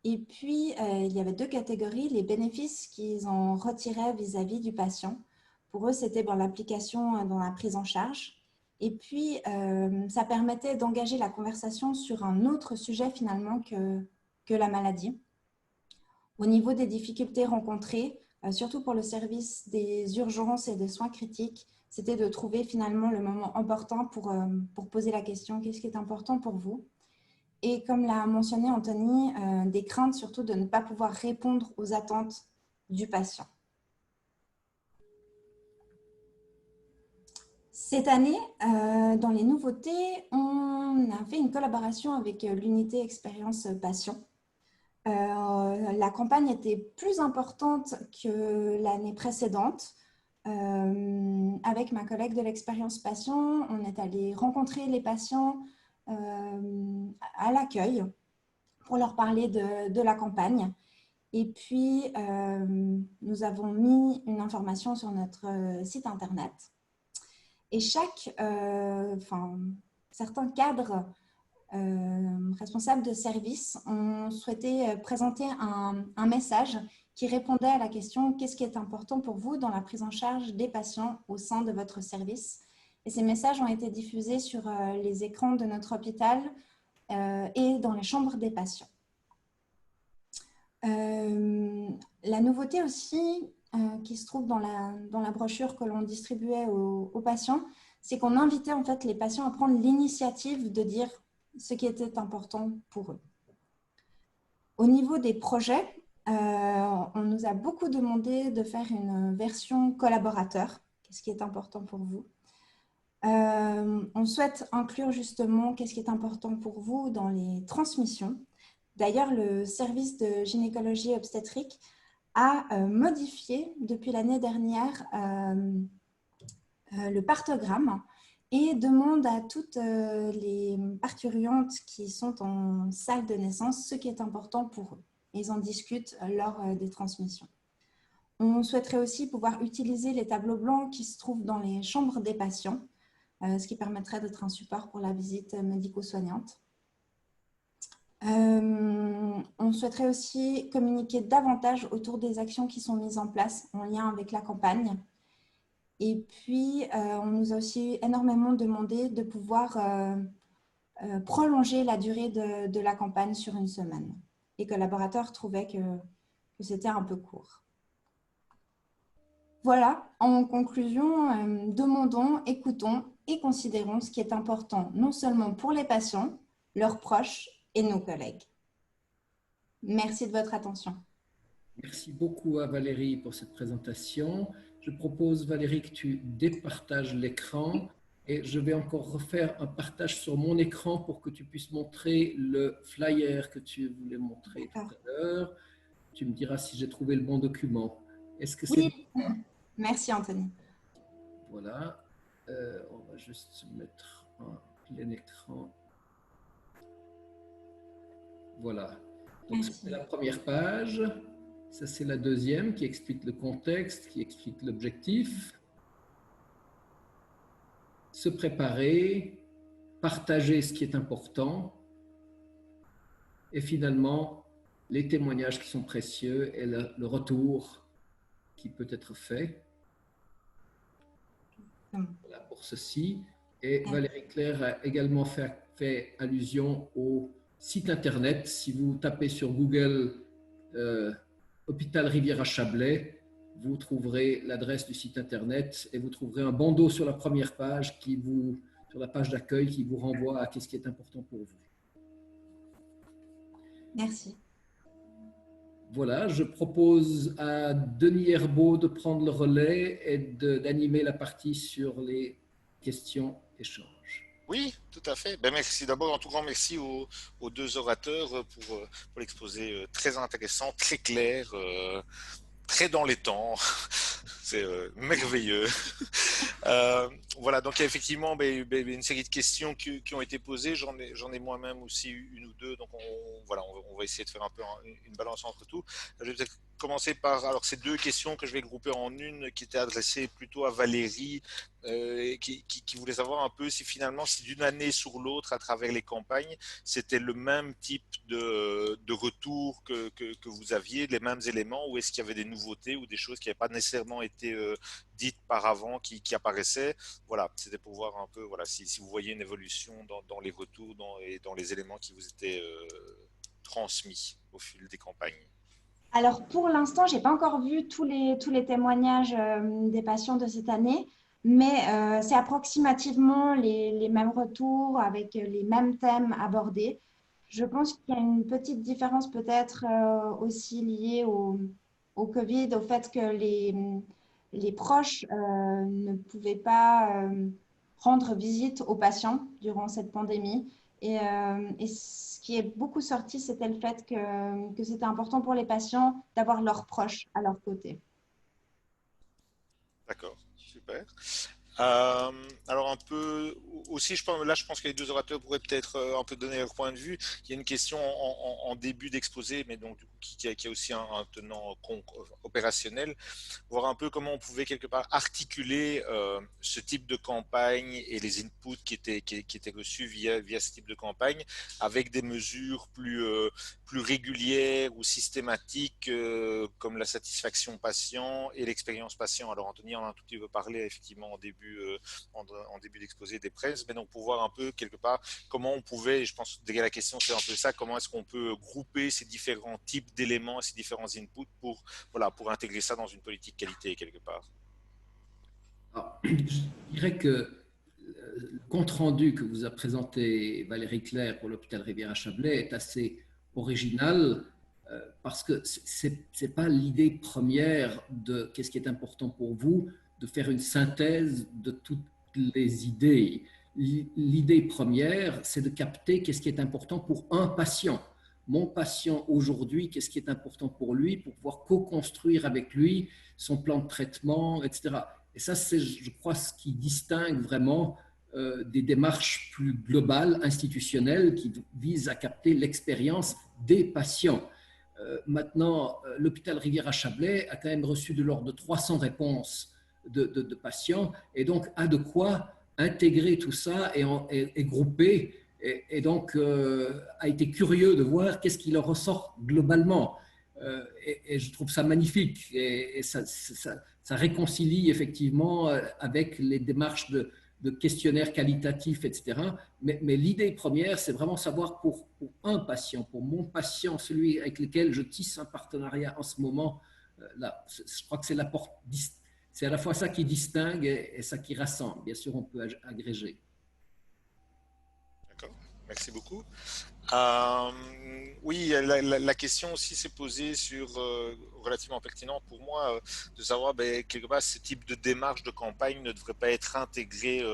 Et puis, il y avait deux catégories, les bénéfices qu'ils en retiraient vis-à-vis du patient. Pour eux, c'était l'application dans la prise en charge. Et puis, ça permettait d'engager la conversation sur un autre sujet finalement que la maladie. Au niveau des difficultés rencontrées, surtout pour le service des urgences et des soins critiques, c'était de trouver finalement le moment important pour poser la question « Qu'est-ce qui est important pour vous ?» Et comme l'a mentionné Anthony, des craintes surtout de ne pas pouvoir répondre aux attentes du patient. Cette année, dans les nouveautés, on a fait une collaboration avec l'unité expérience patient. La campagne était plus importante que l'année précédente. Avec ma collègue de l'expérience patient, on est allé rencontrer les patients à l'accueil pour leur parler de la campagne. Et puis, nous avons mis une information sur notre site internet. Et certains cadres responsables de service ont souhaité présenter un message qui répondait à la question « Qu'est-ce qui est important pour vous dans la prise en charge des patients au sein de votre service ?» Et ces messages ont été diffusés sur les écrans de notre hôpital et dans les chambres des patients. La nouveauté aussi qui se trouve dans la brochure que l'on distribuait aux patients, c'est qu'on invitait en fait les patients à prendre l'initiative de dire ce qui était important pour eux. Au niveau des projets, on nous a beaucoup demandé de faire une version collaborateur. Qu'est-ce qui est important pour vous? On souhaite inclure justement qu'est-ce qui est important pour vous dans les transmissions. D'ailleurs, le service de gynécologie obstétrique a modifié depuis l'année dernière le partogramme et demande à toutes les parturiantes qui sont en salle de naissance ce qui est important pour eux. Ils en discutent lors des transmissions. On souhaiterait aussi pouvoir utiliser les tableaux blancs qui se trouvent dans les chambres des patients, ce qui permettrait d'être un support pour la visite médico-soignante. On souhaiterait aussi communiquer davantage autour des actions qui sont mises en place en lien avec la campagne. Et puis, on nous a aussi énormément demandé de pouvoir prolonger la durée de la campagne sur une semaine. Les collaborateurs trouvaient que c'était un peu court. Voilà, en conclusion, demandons, écoutons et considérons ce qui est important, non seulement pour les patients, leurs proches et nos collègues. Merci de votre attention. Merci beaucoup à Valérie pour cette présentation. Je propose, Valérie, que tu départages l'écran et je vais encore refaire un partage sur mon écran pour que tu puisses montrer le flyer que tu voulais montrer tout à l'heure. Tu me diras si j'ai trouvé le bon document. Est-ce que c'est oui. Merci, Anthony. Voilà. On va juste mettre un plein écran. Voilà. Donc, c'est la première page. Ça, c'est la deuxième qui explique le contexte, qui explique l'objectif. Se préparer, partager ce qui est important. Et finalement, les témoignages qui sont précieux et le retour qui peut être fait. Voilà pour ceci. Et Valérie Claire a également fait allusion au site internet. Si vous tapez sur Google Hôpital Rivière-à-Chablais, vous trouverez l'adresse du site internet et vous trouverez un bandeau sur la première page sur la page d'accueil qui vous renvoie à ce qui est important pour vous. Merci. Voilà, je propose à Denis Herbeau de prendre le relais et d'animer la partie sur les questions-échanges. Oui, tout à fait. Ben, merci d'abord, un tout grand merci aux deux orateurs pour l'exposé très intéressant, très clair, très dans les temps. C'est merveilleux. Voilà, donc effectivement, une série de questions qui ont été posées. J'en ai moi-même aussi une ou deux. Donc on va essayer de faire un peu une balance entre tout. Je vais peut-être commencer par ces deux questions que je vais grouper en une, qui étaient adressées plutôt à Valérie, qui voulait savoir un peu si finalement, si d'une année sur l'autre, à travers les campagnes, c'était le même type de retour que vous aviez, les mêmes éléments, ou est-ce qu'il y avait des nouveautés ou des choses qui n'avaient pas nécessairement été dites par avant qui apparaissaient. Voilà, c'était pour voir un peu si vous voyez une évolution dans les retours et dans les éléments qui vous étaient transmis au fil des campagnes. Alors, pour l'instant, je n'ai pas encore vu tous les témoignages des patients de cette année, mais c'est approximativement les mêmes retours avec les mêmes thèmes abordés. Je pense qu'il y a une petite différence peut-être aussi liée au Covid, au fait que les proches ne pouvaient pas rendre visite aux patients durant cette pandémie. Et ce qui est beaucoup sorti, c'était le fait que c'était important pour les patients d'avoir leurs proches à leur côté. D'accord, super. Alors un peu aussi, je pense que les deux orateurs pourraient peut-être un peu donner leur point de vue. Il y a une question en début d'exposé, mais donc du coup, qui a aussi un tenant opérationnel, voir un peu comment on pouvait quelque part articuler ce type de campagne et les inputs qui étaient reçus via ce type de campagne avec des mesures plus régulières ou systématiques comme la satisfaction patient et l'expérience patient. Alors Anthony en a un tout petit peu parlé effectivement en début d'exposé des presses, mais donc pour voir un peu quelque part comment on pouvait, et je pense derrière la question c'est un peu ça, comment est-ce qu'on peut grouper ces différents types d'éléments, ces différents inputs pour intégrer ça dans une politique qualité quelque part. Alors, je dirais que le compte-rendu que vous a présenté Valérie Claire pour l'hôpital Rivière-à-Chablais est assez original parce que ce n'est pas l'idée première de qu'est-ce qui est important pour vous, de faire une synthèse de toutes les idées. L'idée première, c'est de capter qu'est-ce qui est important pour un patient. Mon patient aujourd'hui, qu'est-ce qui est important pour lui, pour pouvoir co-construire avec lui son plan de traitement, etc. Et ça, c'est, je crois, ce qui distingue vraiment des démarches plus globales, institutionnelles, qui visent à capter l'expérience des patients. Maintenant, l'hôpital Riviera-Chablais a quand même reçu de l'ordre de 300 réponses de patients, et donc a de quoi intégrer tout ça et grouper, et donc a été curieux de voir qu'est-ce qui leur ressort globalement. Et je trouve ça magnifique, et ça réconcilie effectivement avec les démarches de questionnaires qualitatifs, etc. Mais l'idée première, c'est vraiment savoir pour un patient, pour mon patient, celui avec lequel je tisse un partenariat en ce moment, là, je crois que c'est à la fois ça qui distingue et ça qui rassemble. Bien sûr, on peut agréger. D'accord, merci beaucoup. Oui, la question aussi s'est posée relativement pertinent pour moi, de savoir, quelque part, ce type de démarche de campagne ne devrait pas être intégré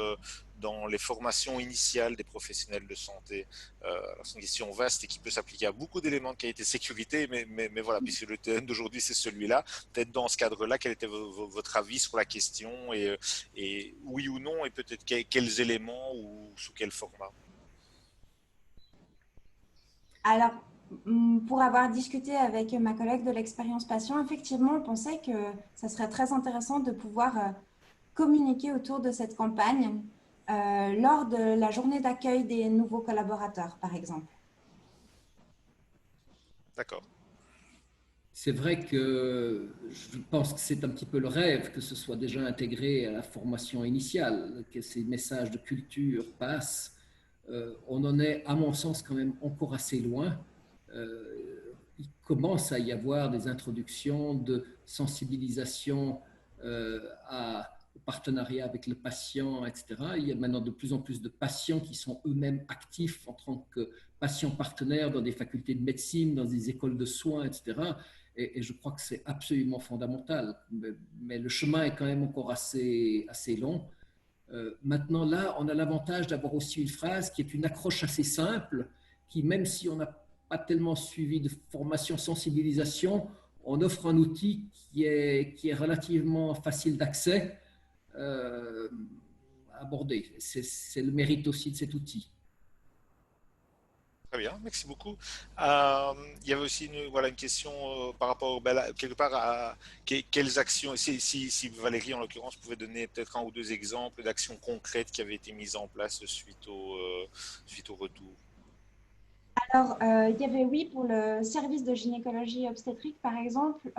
dans les formations initiales des professionnels de santé. Alors c'est une question vaste et qui peut s'appliquer à beaucoup d'éléments de qualité sécurité, mais voilà, puisque le thème d'aujourd'hui c'est celui-là, peut-être dans ce cadre-là, quel était votre avis sur la question, et oui ou non, et peut-être quels éléments ou sous quel format? Alors, pour avoir discuté avec ma collègue de l'expérience patient, effectivement, on pensait que ça serait très intéressant de pouvoir communiquer autour de cette campagne lors de la journée d'accueil des nouveaux collaborateurs, par exemple. D'accord. C'est vrai que je pense que c'est un petit peu le rêve que ce soit déjà intégré à la formation initiale, que ces messages de culture passent. On en est, à mon sens, quand même encore assez loin. Il commence à y avoir des introductions de sensibilisation au partenariat avec le patient, etc. Il y a maintenant de plus en plus de patients qui sont eux-mêmes actifs en tant que patients partenaires dans des facultés de médecine, dans des écoles de soins, etc. Et je crois que c'est absolument fondamental. Mais le chemin est quand même encore assez long. Maintenant, là, on a l'avantage d'avoir aussi une phrase qui est une accroche assez simple, qui, même si on n'a pas tellement suivi de formation sensibilisation, on offre un outil qui est relativement facile d'accès à aborder. C'est le mérite aussi de cet outil. Très bien, merci beaucoup. Il y avait aussi une question par rapport quelque part à quelles actions, si Valérie en l'occurrence pouvait donner peut-être un ou deux exemples d'actions concrètes qui avaient été mises en place suite au retour. Alors, il y avait, oui, pour le service de gynécologie obstétrique, par exemple,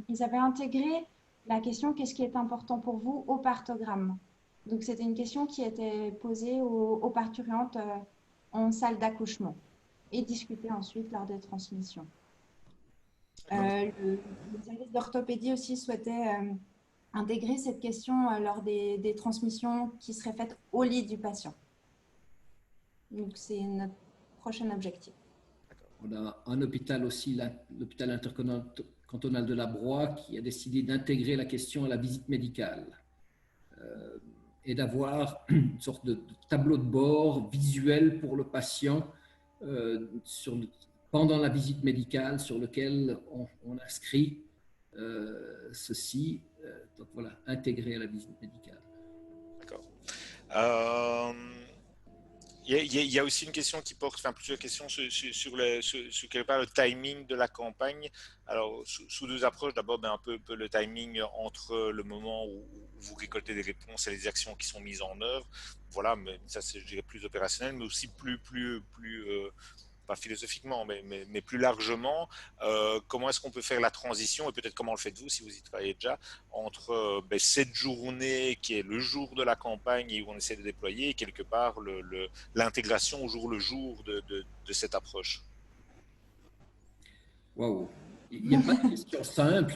ils avaient intégré la question qu'est-ce qui est important pour vous au partogramme. Donc, c'était une question qui était posée aux parturientes en salle d'accouchement et discutée ensuite lors des transmissions. Le service d'orthopédie aussi souhaitait intégrer cette question lors des transmissions qui seraient faites au lit du patient. Donc, c'est notre prochain objectif. On a un hôpital aussi, l'hôpital intercantonal de la Broye, qui a décidé d'intégrer la question à la visite médicale et d'avoir une sorte de tableau de bord visuel pour le patient pendant la visite médicale sur lequel on inscrit ceci. Donc voilà, intégré à la visite médicale. D'accord. Il y a aussi une question qui porte, enfin plusieurs questions sur quelque part le timing de la campagne. Alors, sous deux approches, d'abord un peu le timing entre le moment où vous récoltez des réponses et les actions qui sont mises en œuvre. Voilà, mais ça c'est, je dirais, plus opérationnel, mais aussi plus pas philosophiquement, mais plus largement, comment est-ce qu'on peut faire la transition, et peut-être comment le faites-vous si vous y travaillez déjà, entre cette journée qui est le jour de la campagne et où on essaie de déployer, et quelque part l'intégration au jour le jour de cette approche. Waouh! Il n'y a pas de question simple.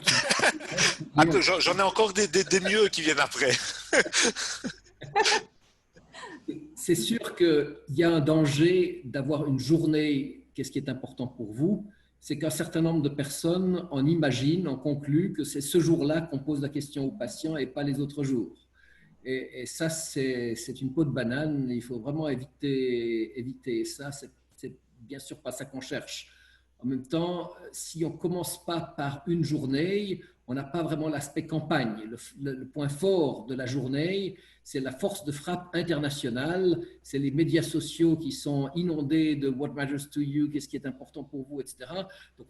J'en ai encore des mieux qui viennent après. C'est sûr qu'il y a un danger d'avoir une journée. Qu'est-ce qui est important pour vous? C'est qu'un certain nombre de personnes en imaginent, en concluent que c'est ce jour-là qu'on pose la question au patient et pas les autres jours. Et ça, c'est une peau de banane. Il faut vraiment éviter ça. C'est bien sûr pas ça qu'on cherche. En même temps, si on ne commence pas par une journée, on n'a pas vraiment l'aspect campagne. Le point fort de la journée, c'est la force de frappe internationale, c'est les médias sociaux qui sont inondés de What matters to you, qu'est-ce qui est important pour vous, etc. Donc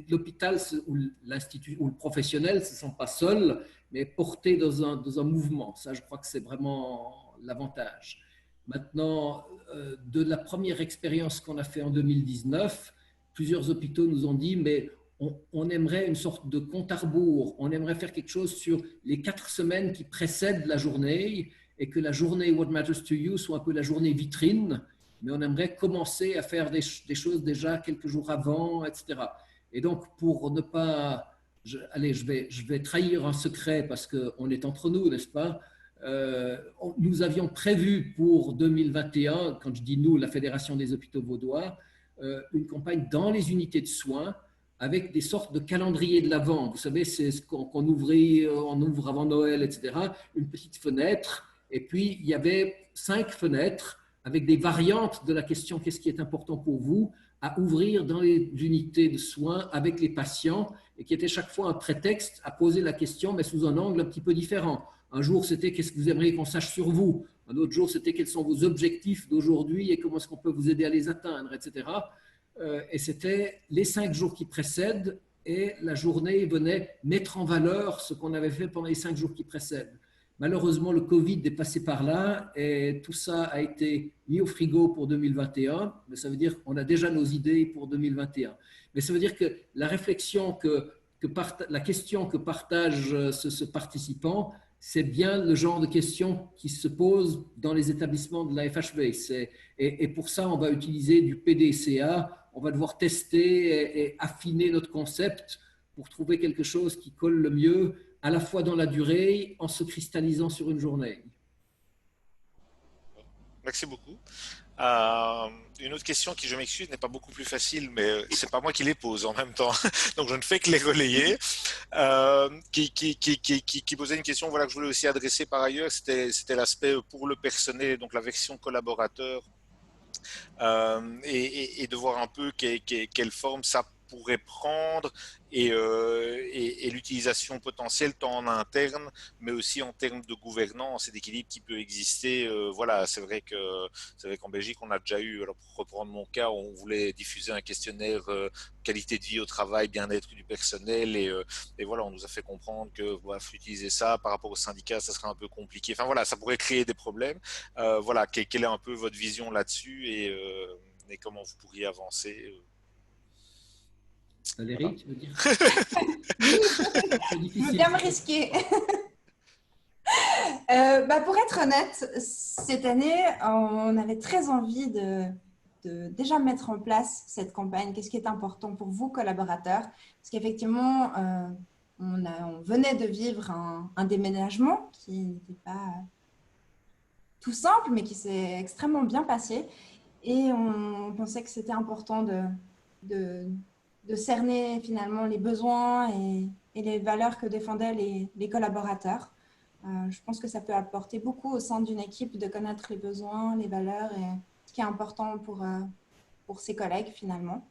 l'hôpital ou l'institut ou le professionnel ne se sent pas seul, mais porté dans un mouvement. Ça, je crois que c'est vraiment l'avantage. Maintenant, de la première expérience qu'on a fait en 2019, plusieurs hôpitaux nous ont dit, mais on aimerait une sorte de compte à rebours, on aimerait faire quelque chose sur les 4 semaines qui précèdent la journée et que la journée What Matters to You soit un peu la journée vitrine, mais on aimerait commencer à faire des choses déjà quelques jours avant, etc. Et donc, pour ne pas... je vais trahir un secret parce qu'on est entre nous, n'est-ce pas? Nous avions prévu pour 2021, quand je dis nous, la Fédération des hôpitaux vaudois, une campagne dans les unités de soins avec des sortes de calendrier de l'Avent. Vous savez, c'est ce qu'on ouvre avant Noël, etc. Une petite fenêtre. Et puis, il y avait 5 fenêtres avec des variantes de la question « Qu'est-ce qui est important pour vous ?» à ouvrir dans les unités de soins avec les patients et qui était chaque fois un prétexte à poser la question, mais sous un angle un petit peu différent. Un jour, c'était « Qu'est-ce que vous aimeriez qu'on sache sur vous ?» Un autre jour, c'était « Quels sont vos objectifs d'aujourd'hui et comment est-ce qu'on peut vous aider à les atteindre ?» etc. Et c'était les 5 jours qui précèdent et la journée venait mettre en valeur ce qu'on avait fait pendant les 5 jours qui précèdent. Malheureusement, le Covid est passé par là et tout ça a été mis au frigo pour 2021, mais ça veut dire qu'on a déjà nos idées pour 2021. Mais ça veut dire que la réflexion, la question que partage ce participant, c'est bien le genre de questions qui se posent dans les établissements de la FHV. Et pour ça, on va utiliser du PDCA. On va devoir tester et affiner notre concept pour trouver quelque chose qui colle le mieux, à la fois dans la durée, en se cristallisant sur une journée. Merci beaucoup. Une autre question qui, je m'excuse, n'est pas beaucoup plus facile, mais c'est pas moi qui les pose en même temps, donc je ne fais que les relayer. Qui posait une question, voilà, que je voulais aussi adresser par ailleurs, c'était l'aspect pour le personnel, donc la version collaborateur, et de voir un peu quelle forme ça pourrait prendre et l'utilisation potentielle tant en interne mais aussi en termes de gouvernance et d'équilibre qui peut exister. Voilà, c'est vrai qu'en Belgique on a déjà eu, alors pour reprendre mon cas, on voulait diffuser un questionnaire qualité de vie au travail, bien-être du personnel et voilà, on nous a fait comprendre que voilà, faut utiliser ça par rapport au syndicat, ça serait un peu compliqué. Enfin voilà, ça pourrait créer des problèmes. Voilà, quelle est un peu votre vision là-dessus et comment vous pourriez avancer Valérie, voilà. Tu veux dire? Je veux bien me risquer. Pour être honnête, cette année, on avait très envie de déjà mettre en place cette campagne. Qu'est-ce qui est important pour vous, collaborateurs? Parce qu'effectivement, on venait de vivre un déménagement qui n'était pas tout simple, mais qui s'est extrêmement bien passé. Et on pensait que c'était important de cerner finalement les besoins et les valeurs que défendaient les collaborateurs. Je pense que ça peut apporter beaucoup au sein d'une équipe de connaître les besoins, les valeurs et ce qui est important pour ses collègues finalement.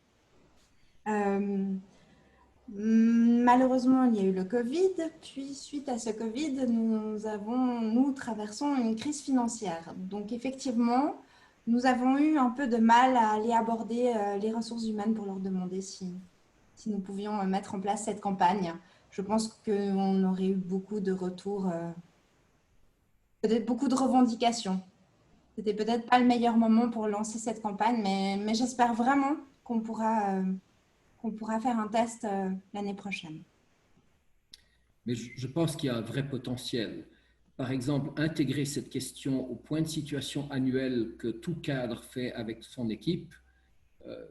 Malheureusement, il y a eu le Covid. Puis, suite à ce Covid, nous traversons une crise financière. Donc, effectivement, nous avons eu un peu de mal à aller aborder les ressources humaines pour leur demander si nous pouvions mettre en place cette campagne. Je pense qu'on aurait eu beaucoup de retours, peut-être beaucoup de revendications. C'était peut-être pas le meilleur moment pour lancer cette campagne, mais j'espère vraiment qu'on pourra faire un test l'année prochaine. Mais je pense qu'il y a un vrai potentiel. Par exemple, intégrer cette question au point de situation annuel que tout cadre fait avec son équipe,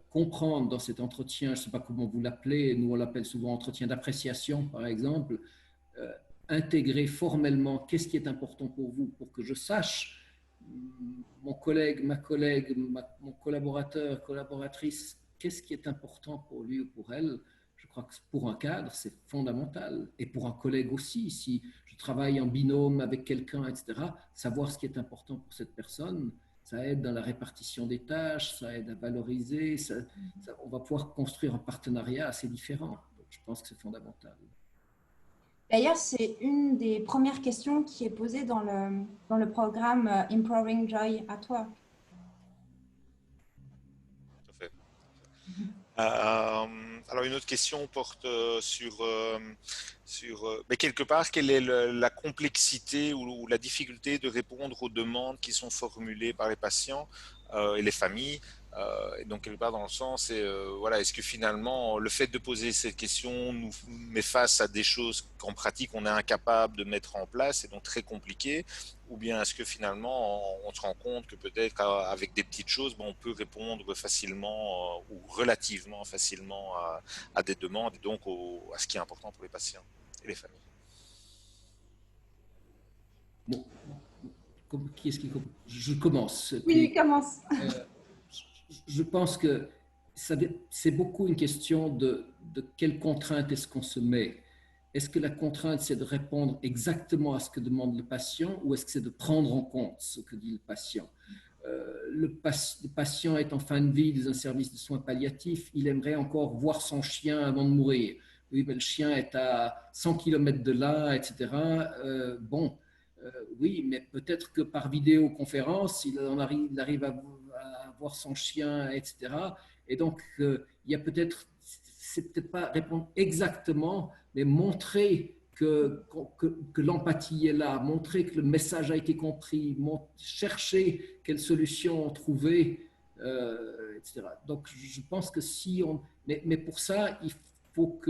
comprendre dans cet entretien, je ne sais pas comment vous l'appelez, nous on l'appelle souvent entretien d'appréciation par exemple, intégrer formellement qu'est-ce qui est important pour vous, pour que je sache, mon collègue, mon collaborateur, collaboratrice, qu'est-ce qui est important pour lui ou pour elle. Je crois que pour un cadre, c'est fondamental. Et pour un collègue aussi, si je travaille en binôme avec quelqu'un, etc., savoir ce qui est important pour cette personne, ça aide dans la répartition des tâches, ça aide à valoriser, on va pouvoir construire un partenariat assez différent. Donc, je pense que c'est fondamental. D'ailleurs, c'est une des premières questions qui est posée dans le programme Improving Joy at Work. Tout à fait. Alors une autre question porte mais quelque part, quelle est la complexité ou la difficulté de répondre aux demandes qui sont formulées par les patients et les familles? Et donc quelque part dans le sens, voilà, est-ce que finalement le fait de poser cette question nous met face à des choses qu'en pratique on est incapable de mettre en place et donc très compliquées, ou bien est-ce que finalement on se rend compte que peut-être avec des petites choses, bon, on peut répondre facilement ou relativement facilement à des demandes et donc à ce qui est important pour les patients et les familles. Bon, qui est-ce qui commence? Je commence. Oui, commence. Je pense que c'est beaucoup une question de quelle contrainte est-ce qu'on se met. Est-ce que la contrainte, c'est de répondre exactement à ce que demande le patient ou est-ce que c'est de prendre en compte ce que dit le patient? Le patient est en fin de vie dans un service de soins palliatifs, il aimerait encore voir son chien avant de mourir. Oui, mais le chien est à 100 km de là, etc. Oui, mais peut-être que par vidéoconférence, il arrive à voir son chien, etc. Et donc, il y a peut-être, c'est peut-être pas répondre exactement, mais montrer que l'empathie est là, montrer que le message a été compris, chercher quelle solution trouver, etc. Donc, je pense que si on... Mais pour ça, faut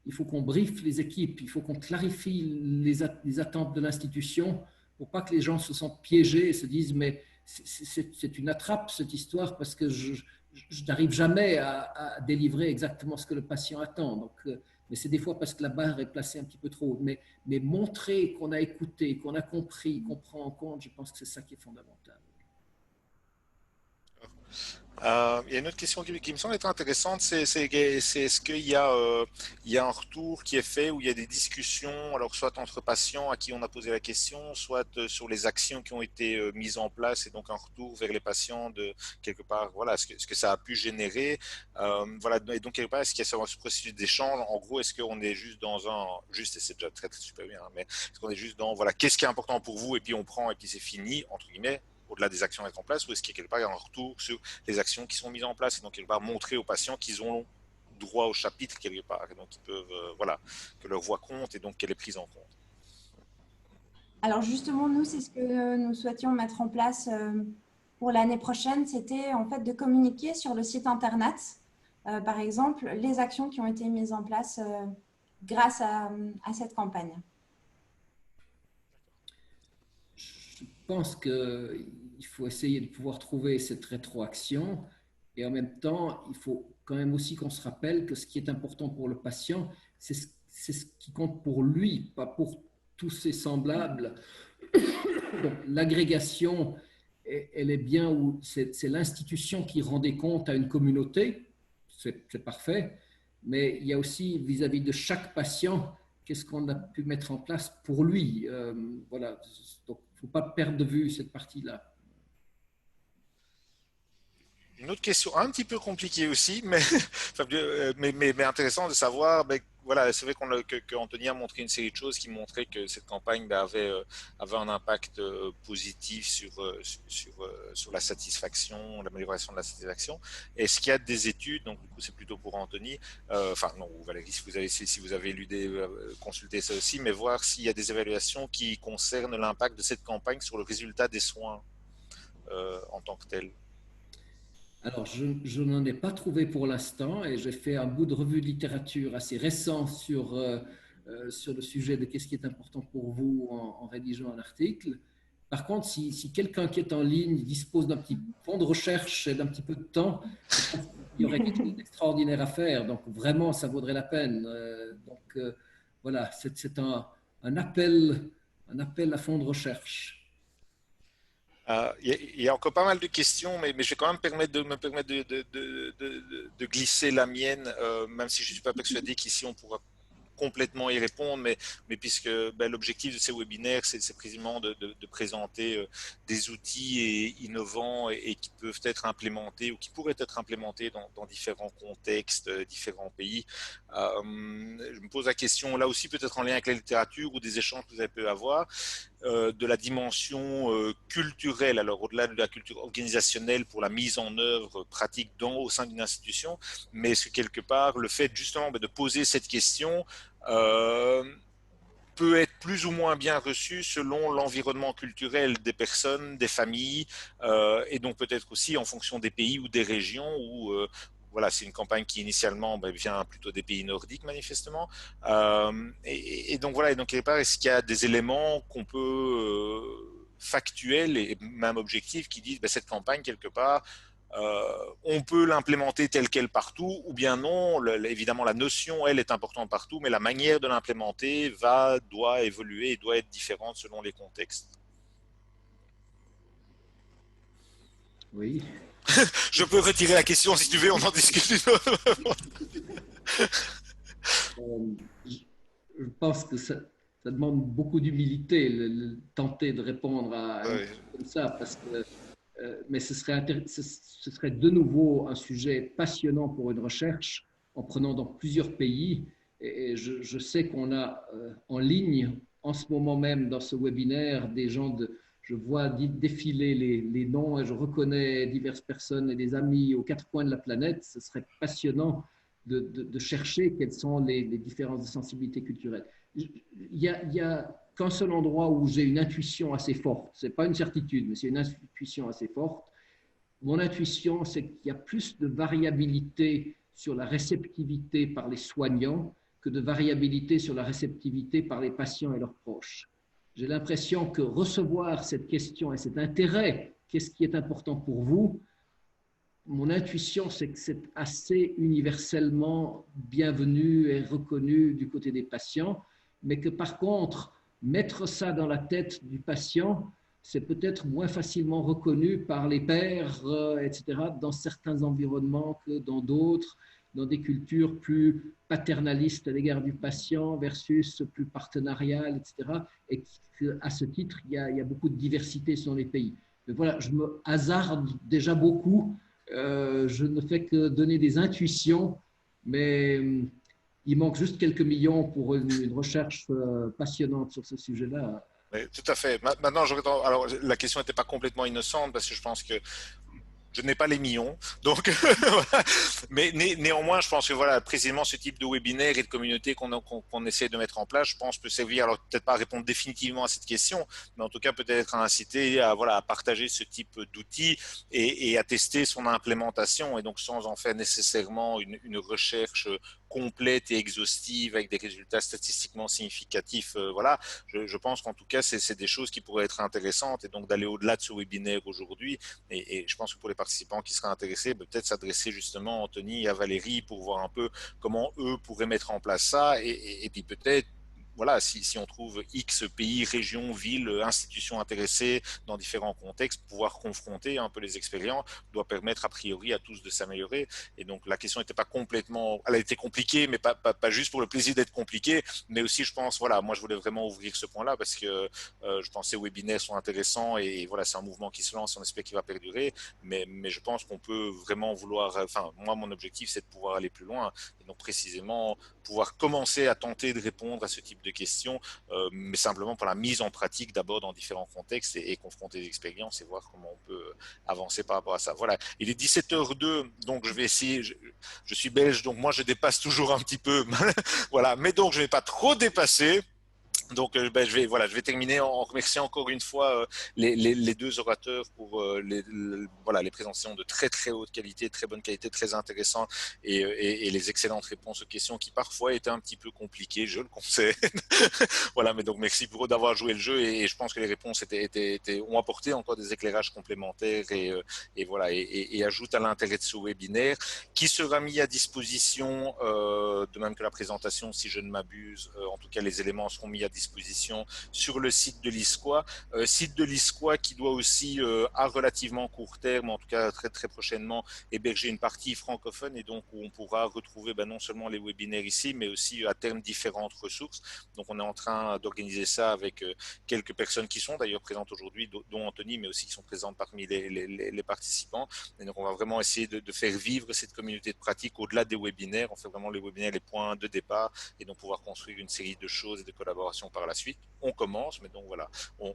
il faut qu'on briefe les équipes, il faut qu'on clarifie les attentes de l'institution pour pas que les gens se sentent piégés et se disent mais c'est une attrape cette histoire parce que je n'arrive jamais à délivrer exactement ce que le patient attend. Donc, mais c'est des fois parce que la barre est placée un petit peu trop haut. Mais montrer qu'on a écouté, qu'on a compris, qu'on prend en compte, je pense que c'est ça qui est fondamental. Il y a une autre question qui me semble être intéressante, c'est est-ce il y a un retour qui est fait où il y a des discussions, alors soit entre patients à qui on a posé la question, soit sur les actions qui ont été mises en place et donc un retour vers les patients de quelque part, voilà, ce que ça a pu générer, voilà, et donc quelque part, est-ce qu'il y a ce processus d'échange, en gros, est-ce qu'on est juste juste, et c'est déjà très super bien, hein, mais est-ce qu'on est juste dans, voilà, qu'est-ce qui est important pour vous et puis on prend et puis c'est fini, entre guillemets, au-delà des actions à mettre en place, ou est-ce qu'il y a quelque part un retour sur les actions qui sont mises en place et donc quelque part montrer aux patients qu'ils ont droit au chapitre quelque part et donc ils peuvent voilà, que leur voix compte et donc qu'elle est prise en compte. Alors justement, nous, c'est ce que nous souhaitions mettre en place pour l'année prochaine, c'était en fait de communiquer sur le site internet, par exemple, les actions qui ont été mises en place grâce à cette campagne. Je pense qu'il faut essayer de pouvoir trouver cette rétroaction et en même temps, il faut quand même aussi qu'on se rappelle que ce qui est important pour le patient, c'est ce qui compte pour lui, pas pour tous ses semblables. Donc l'agrégation, elle est bien où c'est l'institution qui rend des comptes à une communauté, c'est parfait, mais il y a aussi vis-à-vis de chaque patient, qu'est-ce qu'on a pu mettre en place pour lui. Voilà, donc il ne faut pas perdre de vue cette partie-là. Une autre question un petit peu compliquée aussi, mais, mais intéressant de savoir. Ben, voilà, c'est vrai que Anthony a montré une série de choses qui montraient que cette campagne ben, avait un impact positif sur la satisfaction, l'amélioration de la satisfaction. Est-ce qu'il y a des études, donc du coup c'est plutôt pour Anthony, enfin non, Valérie, si vous avez lu consulté ça aussi, mais voir s'il y a des évaluations qui concernent l'impact de cette campagne sur le résultat des soins en tant que tel. Alors, je n'en ai pas trouvé pour l'instant et j'ai fait un bout de revue de littérature assez récent sur le sujet de qu'est-ce qui est important pour vous en rédigeant un article. Par contre, si quelqu'un qui est en ligne dispose d'un petit fond de recherche et d'un petit peu de temps, je pense qu'il y aurait quelque chose d'extraordinaire à faire. Donc, vraiment, ça vaudrait la peine. Voilà, c'est un appel à fond de recherche. Il y a encore pas mal de questions, mais je vais quand même me permettre de glisser la mienne, même si je ne suis pas persuadé qu'ici on pourra complètement y répondre, mais puisque l'objectif de ces webinaires, c'est précisément de présenter des outils innovants et qui peuvent être implémentés ou qui pourraient être implémentés dans différents contextes, différents pays. Je me pose la question, là aussi peut-être en lien avec la littérature ou des échanges que vous avez pu avoir, de la dimension culturelle, alors au-delà de la culture organisationnelle pour la mise en œuvre pratique au sein d'une institution, mais est-ce que quelque part le fait justement de poser cette question peut être plus ou moins bien reçu selon l'environnement culturel des personnes, des familles, et donc peut-être aussi en fonction des pays ou des régions où voilà, c'est une campagne qui initialement vient plutôt des pays nordiques manifestement. Et donc voilà, et donc quelque part, est-ce qu'il y a des éléments qu'on peut factuels et même objectifs qui disent cette campagne quelque part on peut l'implémenter telle qu'elle partout, ou bien non, évidemment la notion, elle, est importante partout, mais la manière de l'implémenter doit évoluer et doit être différente selon les contextes. Oui. Je peux retirer la question si tu veux, on en discute une autre. Je pense que ça demande beaucoup d'humilité, tenter de répondre à un truc comme ça, parce que mais ce serait de nouveau un sujet passionnant pour une recherche en prenant dans plusieurs pays. Et je sais qu'on a en ligne, en ce moment même, dans ce webinaire, des gens je vois défiler les noms et je reconnais diverses personnes et des amis aux quatre coins de la planète. Ce serait passionnant de chercher quelles sont les différences de sensibilité culturelle. Il y a qu'un seul endroit où j'ai une intuition assez forte. Ce n'est pas une certitude, mais c'est une intuition assez forte. Mon intuition, c'est qu'il y a plus de variabilité sur la réceptivité par les soignants que de variabilité sur la réceptivité par les patients et leurs proches. J'ai l'impression que recevoir cette question et cet intérêt, qu'est-ce qui est important pour vous? Mon intuition, c'est que c'est assez universellement bienvenu et reconnu du côté des patients, mais que par contre, mettre ça dans la tête du patient, c'est peut-être moins facilement reconnu par les pairs, etc., dans certains environnements que dans d'autres, dans des cultures plus paternalistes à l'égard du patient versus plus partenariales, etc. Et qu'à ce titre, il y a beaucoup de diversité selon les pays. Mais voilà, je me hasarde déjà beaucoup. Je ne fais que donner des intuitions, mais il manque juste quelques millions pour une recherche passionnante sur ce sujet-là. Oui, tout à fait. Maintenant, alors la question n'était pas complètement innocente parce que je pense que je n'ai pas les millions, donc mais néanmoins, je pense que voilà, précisément ce type de webinaire et de communauté qu'on essaie de mettre en place, je pense peut servir, alors peut-être pas à répondre définitivement à cette question, mais en tout cas peut-être à inciter à partager ce type d'outils et à tester son implémentation, et donc sans en faire nécessairement une recherche complète et exhaustive avec des résultats statistiquement significatifs. Voilà, je pense qu'en tout cas, c'est des choses qui pourraient être intéressantes, et donc d'aller au-delà de ce webinaire aujourd'hui. Et je pense que pour les participants qui seraient intéressés, peut-être s'adresser justement à Anthony et à Valérie pour voir un peu comment eux pourraient mettre en place ça, et puis peut-être voilà, si on trouve X pays, régions, villes, institutions intéressées dans différents contextes, pouvoir confronter un peu les expériences doit permettre a priori à tous de s'améliorer. Et donc la question n'était pas complètement, elle a été compliquée, mais pas juste pour le plaisir d'être compliquée, mais aussi je pense, voilà, moi je voulais vraiment ouvrir ce point-là parce que je pense que ces webinaires sont intéressants et voilà, c'est un mouvement qui se lance, on espère qu'il va perdurer, mais je pense qu'on peut vraiment vouloir, enfin moi mon objectif c'est de pouvoir aller plus loin, et donc précisément pouvoir commencer à tenter de répondre à ce type de questions, mais simplement pour la mise en pratique d'abord dans différents contextes et confronter des expériences et voir comment on peut avancer par rapport à ça. Voilà, il est 17h02, donc je vais essayer, je suis belge, donc moi je dépasse toujours un petit peu, voilà, mais donc je ne vais pas trop dépasser. Donc, je vais terminer en remerciant encore une fois les deux orateurs pour les présentations de très très haute qualité, très bonne qualité, très intéressantes et les excellentes réponses aux questions qui parfois étaient un petit peu compliquées, je le concède. Voilà, mais donc merci pour eux d'avoir joué le jeu et je pense que les réponses ont apporté encore des éclairages complémentaires et voilà et ajoutent à l'intérêt de ce webinaire qui sera mis à disposition de même que la présentation si je ne m'abuse. En tout cas, les éléments seront mis à disposition disposition sur le site de l'ISCOA. Site de l'ISCOA qui doit aussi, à relativement court terme, en tout cas très, très prochainement, héberger une partie francophone et donc où on pourra retrouver non seulement les webinaires ici, mais aussi à terme différentes ressources. Donc on est en train d'organiser ça avec quelques personnes qui sont d'ailleurs présentes aujourd'hui, dont Anthony, mais aussi qui sont présentes parmi les participants. Et donc on va vraiment essayer de faire vivre cette communauté de pratique au-delà des webinaires. On fait vraiment les webinaires les points de départ et donc pouvoir construire une série de choses et de collaborations par la suite. On commence, mais donc voilà,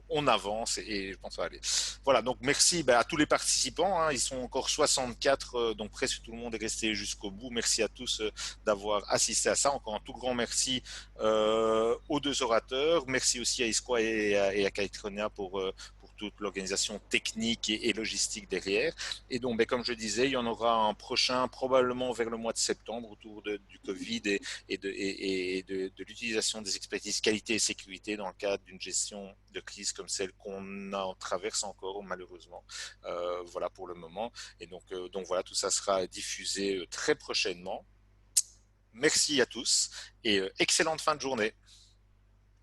on avance et je pense que ça va aller. Voilà, donc merci à tous les participants. Hein. Ils sont encore 64, donc presque tout le monde est resté jusqu'au bout. Merci à tous d'avoir assisté à ça. Encore un tout grand merci aux deux orateurs. Merci aussi à ISCOA et à Kiteronia pour toute l'organisation technique et logistique derrière. Et donc, comme je disais, il y en aura un prochain probablement vers le mois de septembre autour du Covid et de l'utilisation des expertises qualité et sécurité dans le cadre d'une gestion de crise comme celle qu'on traverse encore malheureusement. Voilà pour le moment. Et donc voilà, tout ça sera diffusé très prochainement. Merci à tous et excellente fin de journée.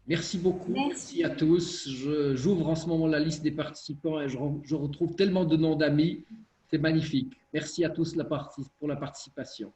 Merci beaucoup. Merci à tous. J'ouvre en ce moment la liste des participants et je retrouve tellement de noms d'amis. C'est magnifique. Merci à tous pour la participation.